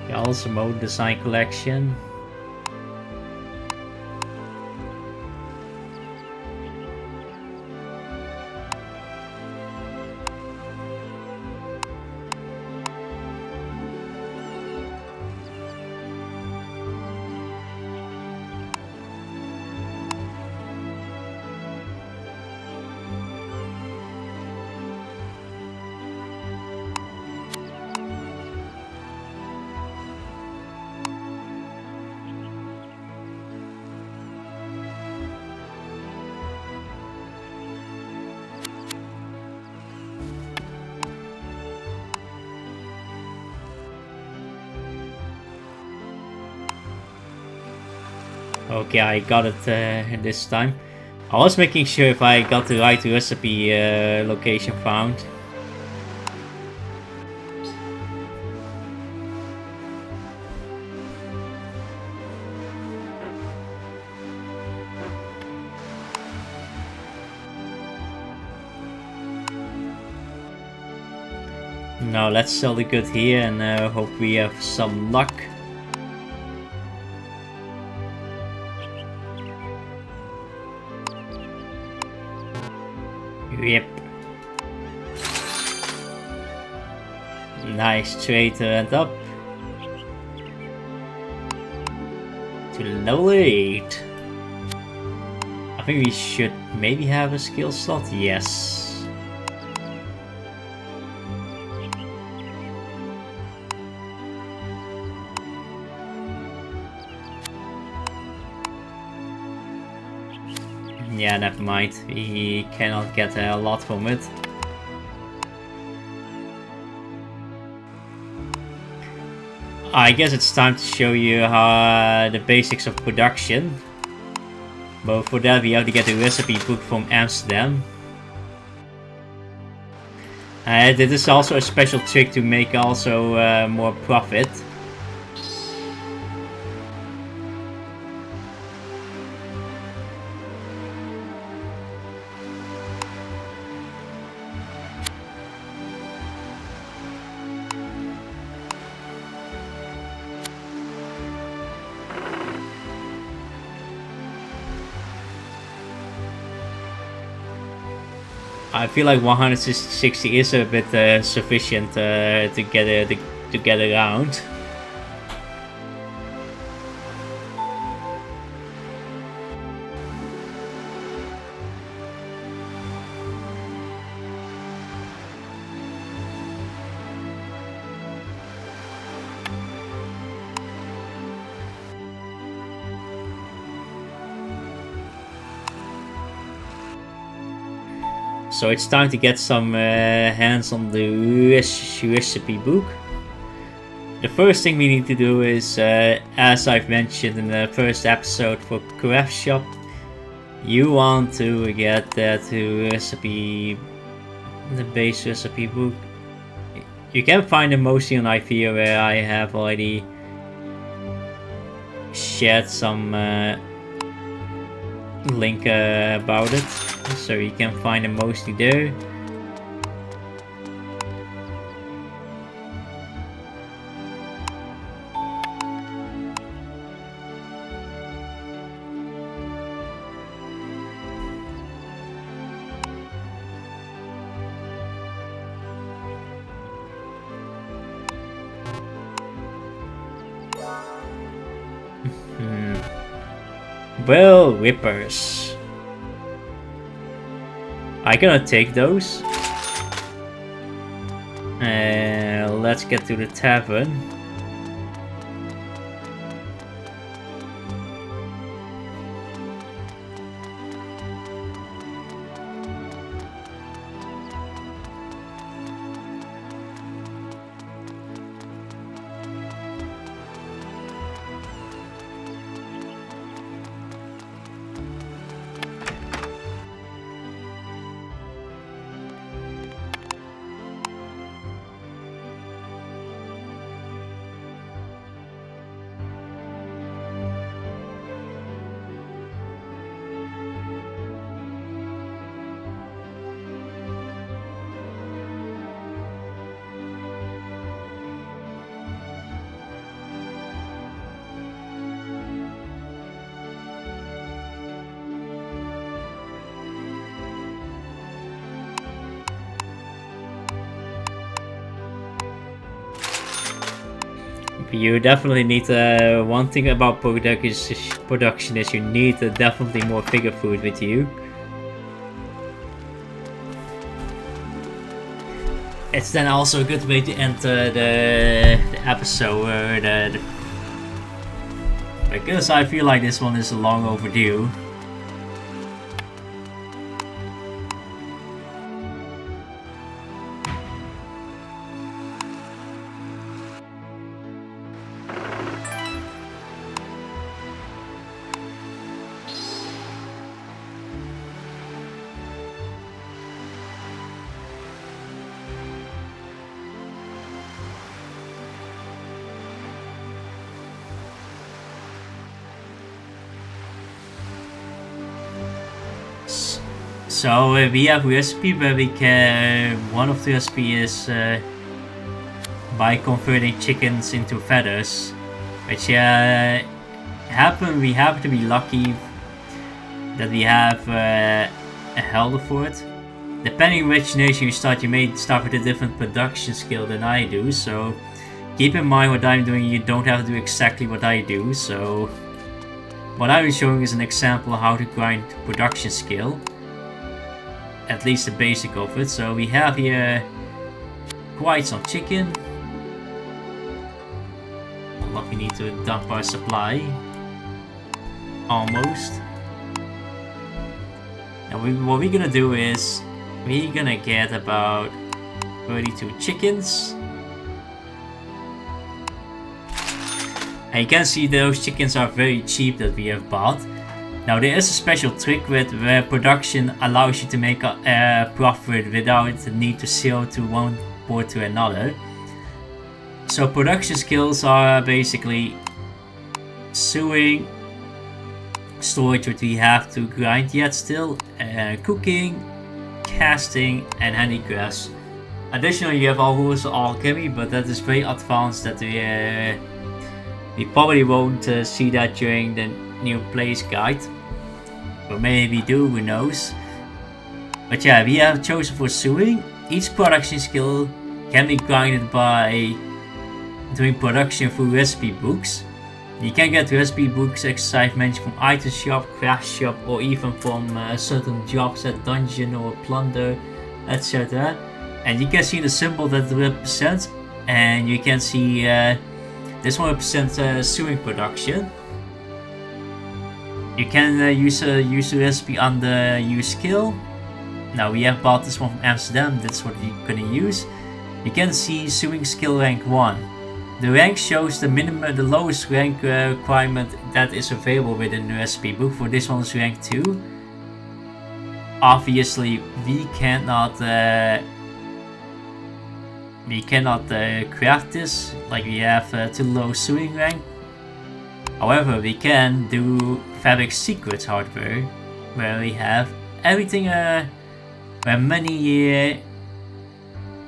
Also mode design collection. Okay, I got it this time. I was making sure if I got the right recipe location found. Now let's sell the good here and hope we have some luck. Yep. Nice trade went up to level 8. I think we should maybe have a skill slot. Yes. Yeah, never mind. We cannot get a lot from it. I guess it's time to show you how the basics of production. But for that we have to get the recipe book from Amsterdam. This is also a special trick to make also more profit. I feel like 160 is a bit sufficient to get around. So it's time to get some hands on the recipe book. The first thing we need to do is, as I've mentioned in the first episode for Craft Shop, you want to get that recipe, the base recipe book. You can find them mostly on Ivea, where I have already shared some link about it, so you can find them mostly there. Well, whippers. I cannot take those. Let's get to the tavern. You definitely need one thing about production is you need definitely more figure food with you. It's then also a good way to enter the episode, because I feel like this one is long overdue. So we have a recipe where we can. One of the recipes is by converting chickens into feathers, which we happen to be lucky that we have a helder for it. Depending on which nation you start, you may start with a different production skill than I do, so keep in mind what I'm doing, you don't have to do exactly what I do, so what I'm showing is an example of how to grind production skill, at least the basic of it. So we have here quite some chicken. But we need to dump our supply. Almost. And what we're gonna do is we're gonna get about 32 chickens. And you can see those chickens are very cheap that we have bought. Now there is a special trick with where production allows you to make a profit without the need to sail to one port to another. So production skills are basically sewing, storage which we have to grind yet still, cooking, casting and handicrafts. Additionally you have also alchemy, but that is very advanced that we probably won't see that during the new place guide. But maybe we do, who knows. But yeah, we have chosen for sewing. Each production skill can be grinded by doing production through recipe books. You can get recipe books, as I've mentioned, from item shop, craft shop, or even from certain jobs at dungeon or plunder, etc. And you can see the symbol that it represents, and you can see this one represents sewing production. You can use the recipe under use skill. Now we have bought this one from Amsterdam, that's what you're gonna use. You can see sewing skill rank 1. The rank shows the minimum, the lowest rank requirement that is available within the recipe book. For this one is rank 2. Obviously we cannot craft this, like we have too low sewing rank. However, we can do fabric secrets hardware, where we have everything, where many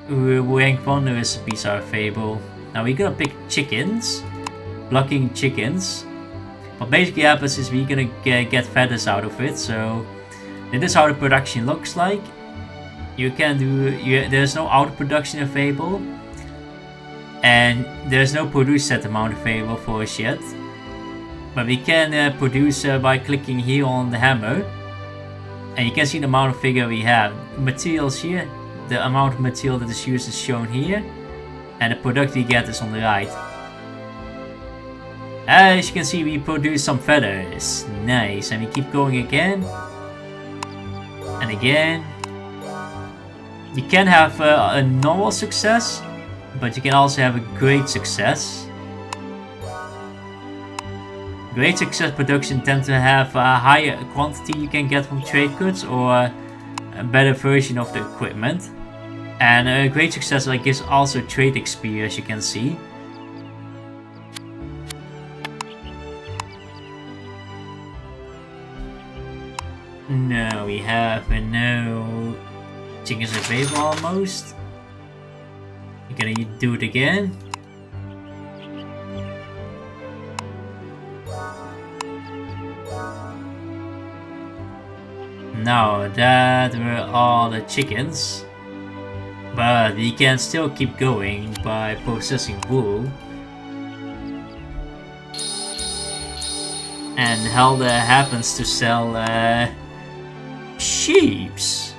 rank 1 recipes are available. Now we're gonna pick chickens, blocking chickens. What basically happens is we're gonna get feathers out of it. So this is how the production looks like. You can do, there's no auto production available, and there's no produce set amount available for us yet. But we can produce by clicking here on the hammer, and you can see the amount of figure we have. Materials here, the amount of material that is used is shown here, and the product we get is on the right. As you can see, we produce some feathers. Nice, and we keep going again and again. You can have a normal success, but you can also have a great success. Great success production tend to have a higher quantity you can get from trade goods, or a better version of the equipment. And a great success like gives also trade XP, as you can see. No, we have no chickens available almost. You're gonna do it again. Now that were all the chickens, but we can still keep going by processing wool. And Helda happens to sell sheeps.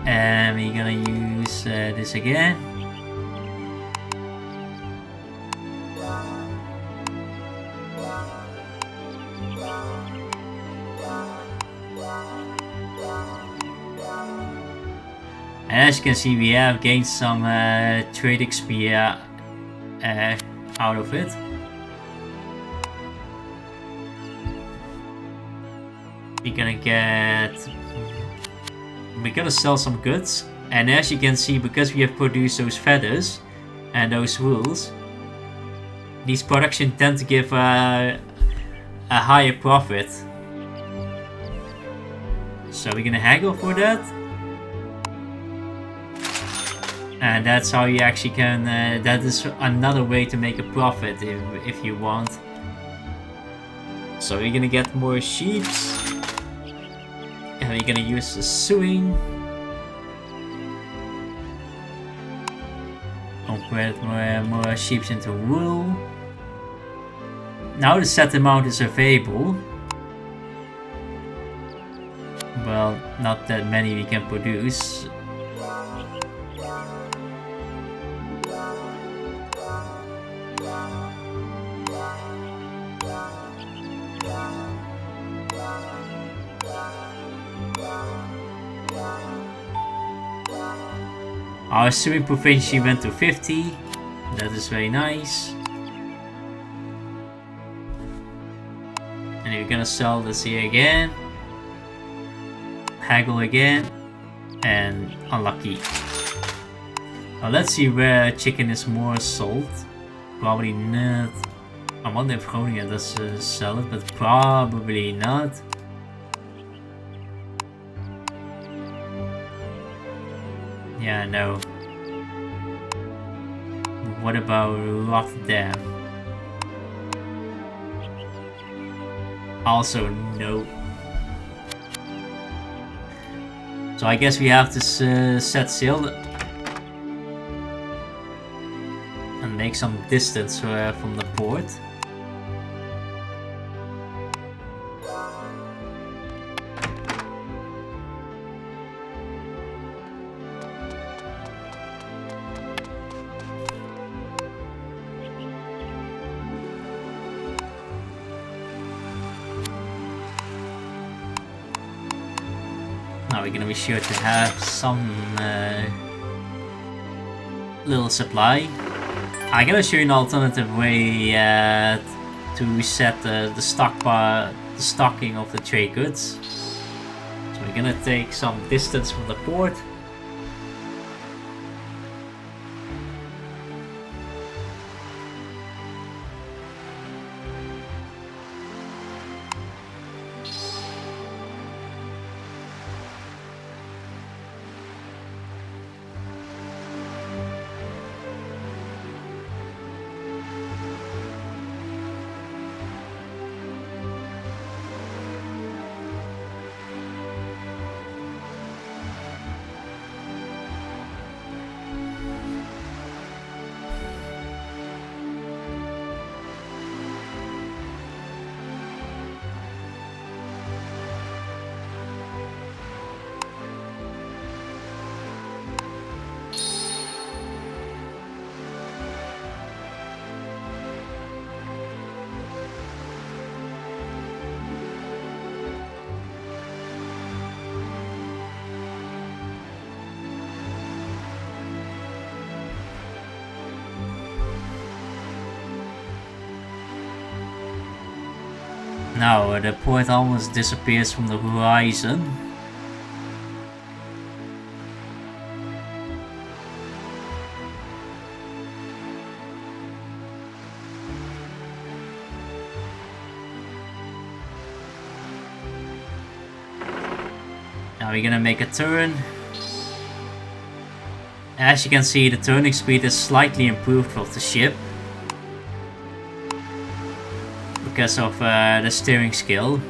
And we're gonna use this again. And as you can see, we have gained some trade XP out of it. We're gonna sell some goods, and as you can see, because we have produced those feathers and those wools, these production tend to give a higher profit. So we're gonna haggle for that. And that's how you actually can, that is another way to make a profit if you want. So you're gonna get more sheep, and you're gonna use the sewing. Convert more sheep into wool. Now the set amount is available. Well, not that many we can produce. Our sewing proficiency went to 50. That is very nice. And we're gonna sell this here again. Haggle again. And unlucky. Now let's see where chicken is more sold. Probably not. I wonder if Groningen does sell it, but probably not. Yeah, no. What about Rotterdam? Also, no. So I guess we have to set sail and make some distance from the port. Now we're gonna be sure to have some little supply. I'm gonna show you an alternative way to set the stocking of the trade goods. So we're gonna take some distance from the port. Now the port almost disappears from the horizon. Now we're gonna make a turn. As you can see, the turning speed is slightly improved of the ship because of the steering skill.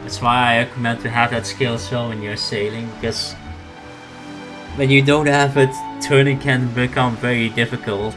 That's why I recommend to have that skill as well when you're sailing, because when you don't have it, turning can become very difficult.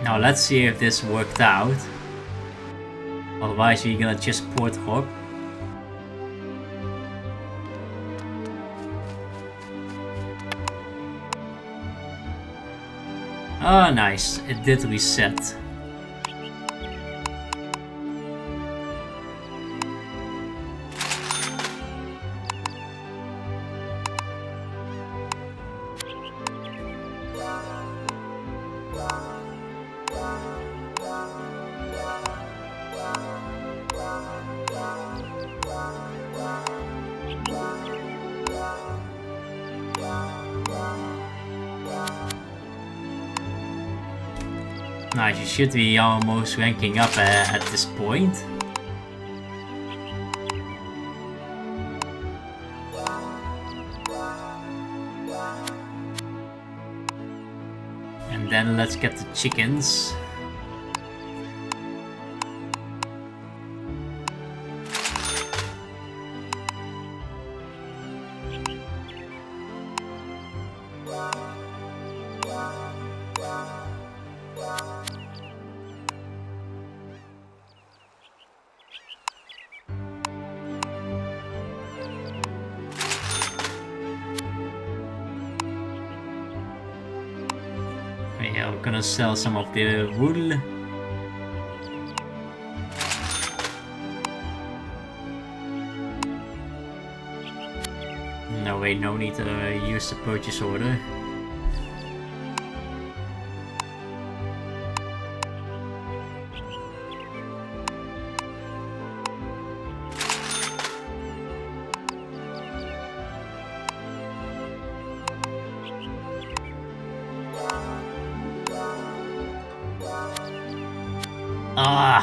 Now let's see if this worked out. Otherwise we're gonna just port hop. Oh nice, it did reset. Nice, you should be almost ranking up at this point. And then let's get the chickens. Yeah, we're gonna sell some of the wool. No wait, no need to use the purchase order.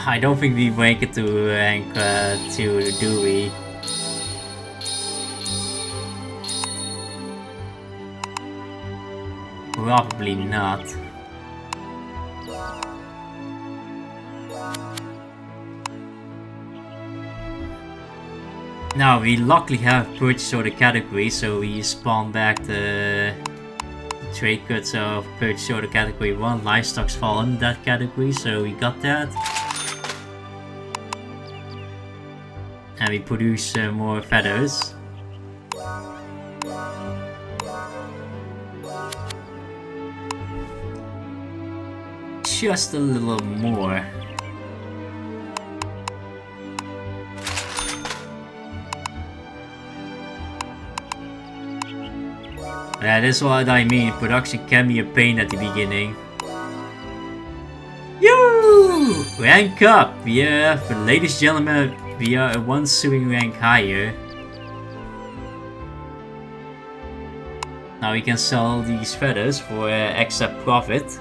I don't think we make it to rank 2, do we? Probably not. Now we luckily have purchase order category, so we spawn back the trade goods of purchase order category 1. Livestocks fall under that category, so we got that. And we produce more feathers. Just a little more. That is what I mean, production can be a pain at the beginning. Yoo! Rank up! Yeah, ladies and gentlemen, we are one suing rank higher. Now we can sell these feathers for extra profit.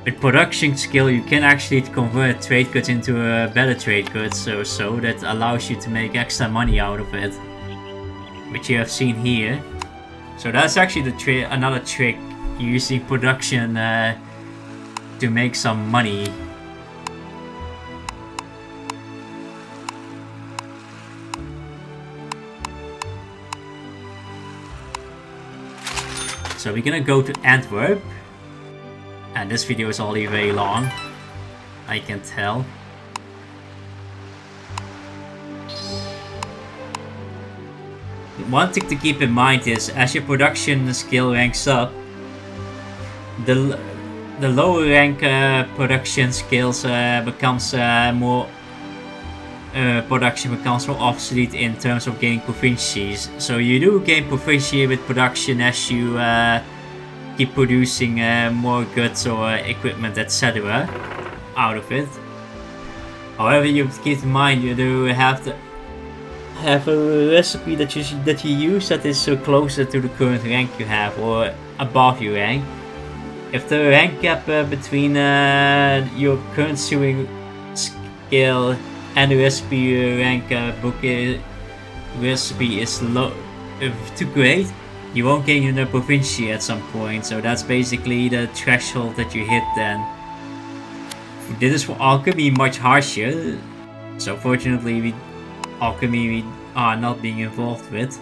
With production skill you can actually convert trade goods into a better trade goods, so that allows you to make extra money out of it. Which you have seen here. So that's actually the another trick, using production to make some money. So we're gonna go to Antwerp. And this video is already very long, I can tell. One thing to keep in mind is, as your production skill ranks up, the lower rank production skills becomes more production becomes more obsolete in terms of gaining proficiencies. So you do gain proficiency with production as you keep producing more goods or equipment, etc. out of it. However, you have to keep in mind you do have to have a recipe that you use that is so closer to the current rank you have or above your rank. If the rank gap between your current sewing skill and the recipe rank book recipe is too great, you won't gain enough proficiency at some point, so that's basically the threshold that you hit then. This is for alchemy much harsher, so fortunately alchemy we are not being involved with.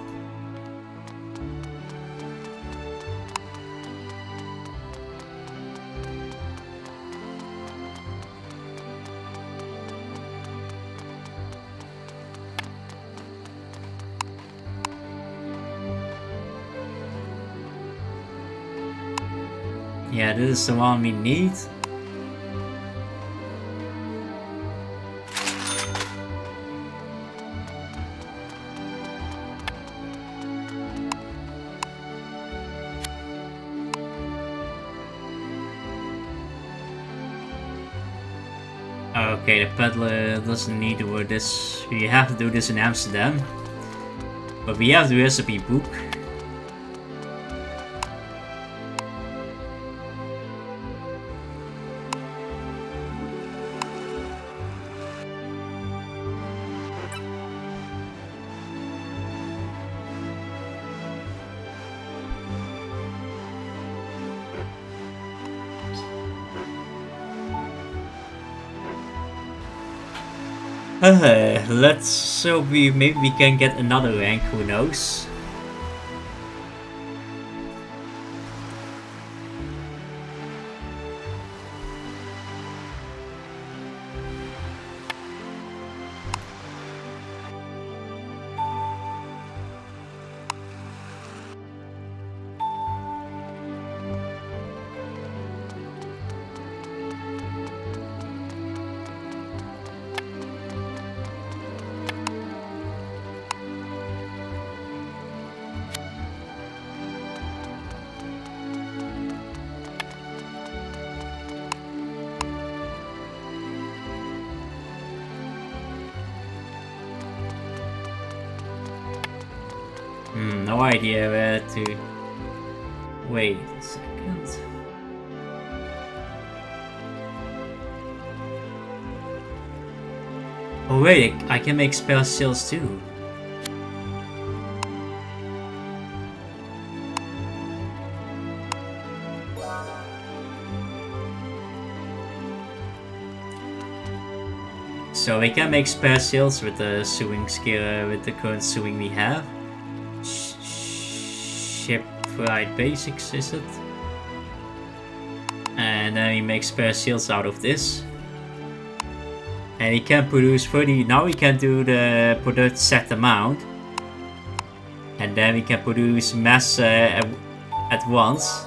Yeah, this is the one we need. Okay, the peddler doesn't need to do this. We have to do this in Amsterdam. But we have the recipe book. Let's hope maybe we can get another rank, who knows. No idea where to... Wait a second. Oh wait, I can make spare sails too. So we can make spare sails with the sewing skill, with the current sewing we have. Shipwright basics, is it? And then we make spare sails out of this. And we can produce 30. Now we can do the product set amount. And then we can produce mass at once.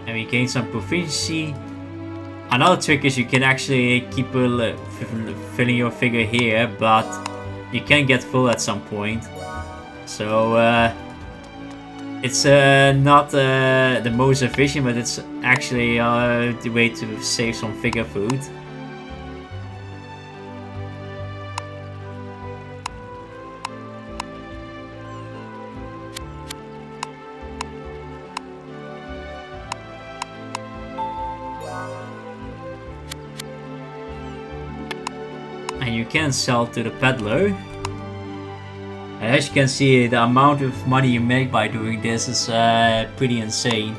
And we gain some proficiency. Another trick is you can actually keep filling your figure here, but you can get full at some point. So it's not the most efficient, but it's actually the way to save some figure food. And you can sell to the peddler. And as you can see, the amount of money you make by doing this is pretty insane.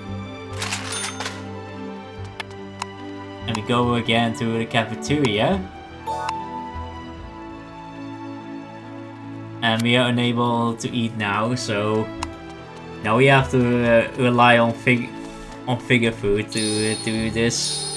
And we go again to the cafeteria. And we are unable to eat now, so now we have to rely on figure food to do this.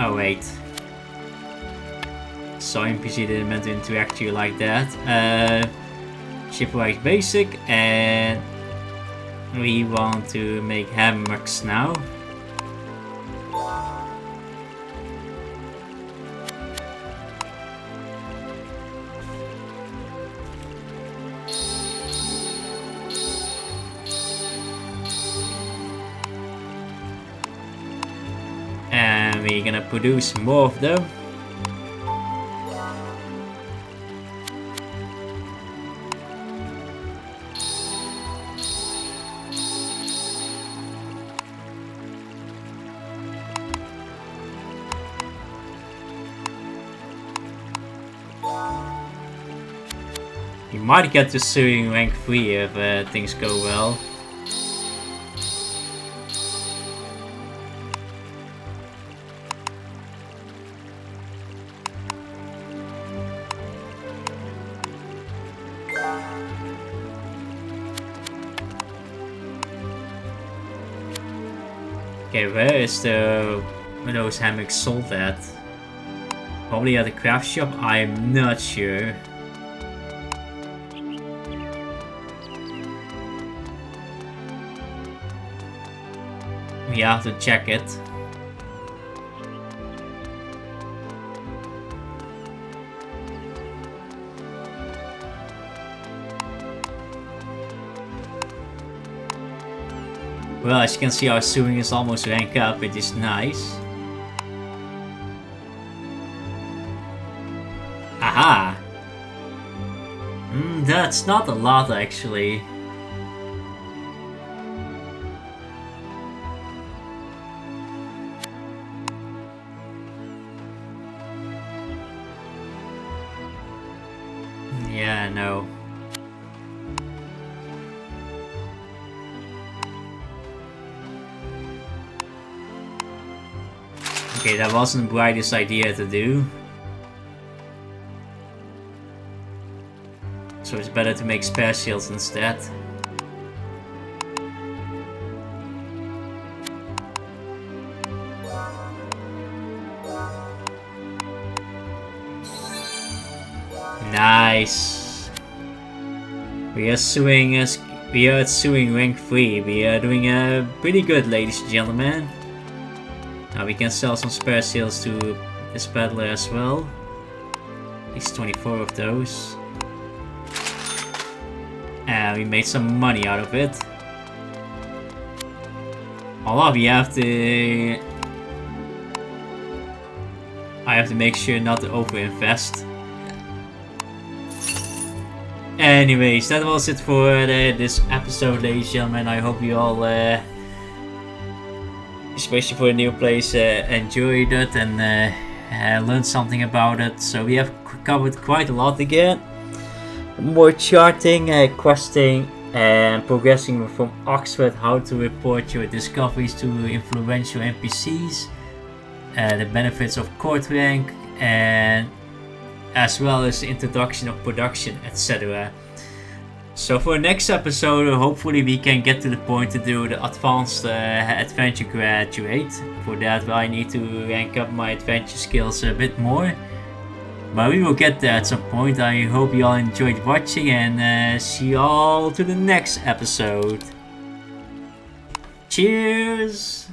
Oh wait. So NPC didn't meant to interact you like that. Shipwright basic, and we want to make hammocks now. And we're gonna produce more of them. You might get to sewing rank 3 if things go well. Okay, where is the those hammocks sold at? Probably at the craft shop, I'm not sure. We have to check it. Well, as you can see, our sewing is almost ranked up, which is nice. Aha! That's not a lot, actually. Yeah, no. Okay, that wasn't the brightest idea to do. So it's better to make spare shields instead. Nice. We are at sewing rank 3. We are doing pretty good, ladies and gentlemen. Now we can sell some spare shields to this peddler as well. At least 24 of those. And we made some money out of it. Although we have to... I have to make sure not to overinvest. Anyways, that was it for this episode, ladies and gentlemen. I hope you all, especially for a new place, enjoyed it and learned something about it. So we have covered quite a lot again. More charting, questing, and progressing from Oxford, how to report your discoveries to influential NPCs, the benefits of court rank, and as well as the introduction of production, etc. So for the next episode, hopefully we can get to the point to do the advanced adventure graduate. For that I need to rank up my adventure skills a bit more. But we will get there at some point. I hope you all enjoyed watching and see you all to the next episode. Cheers!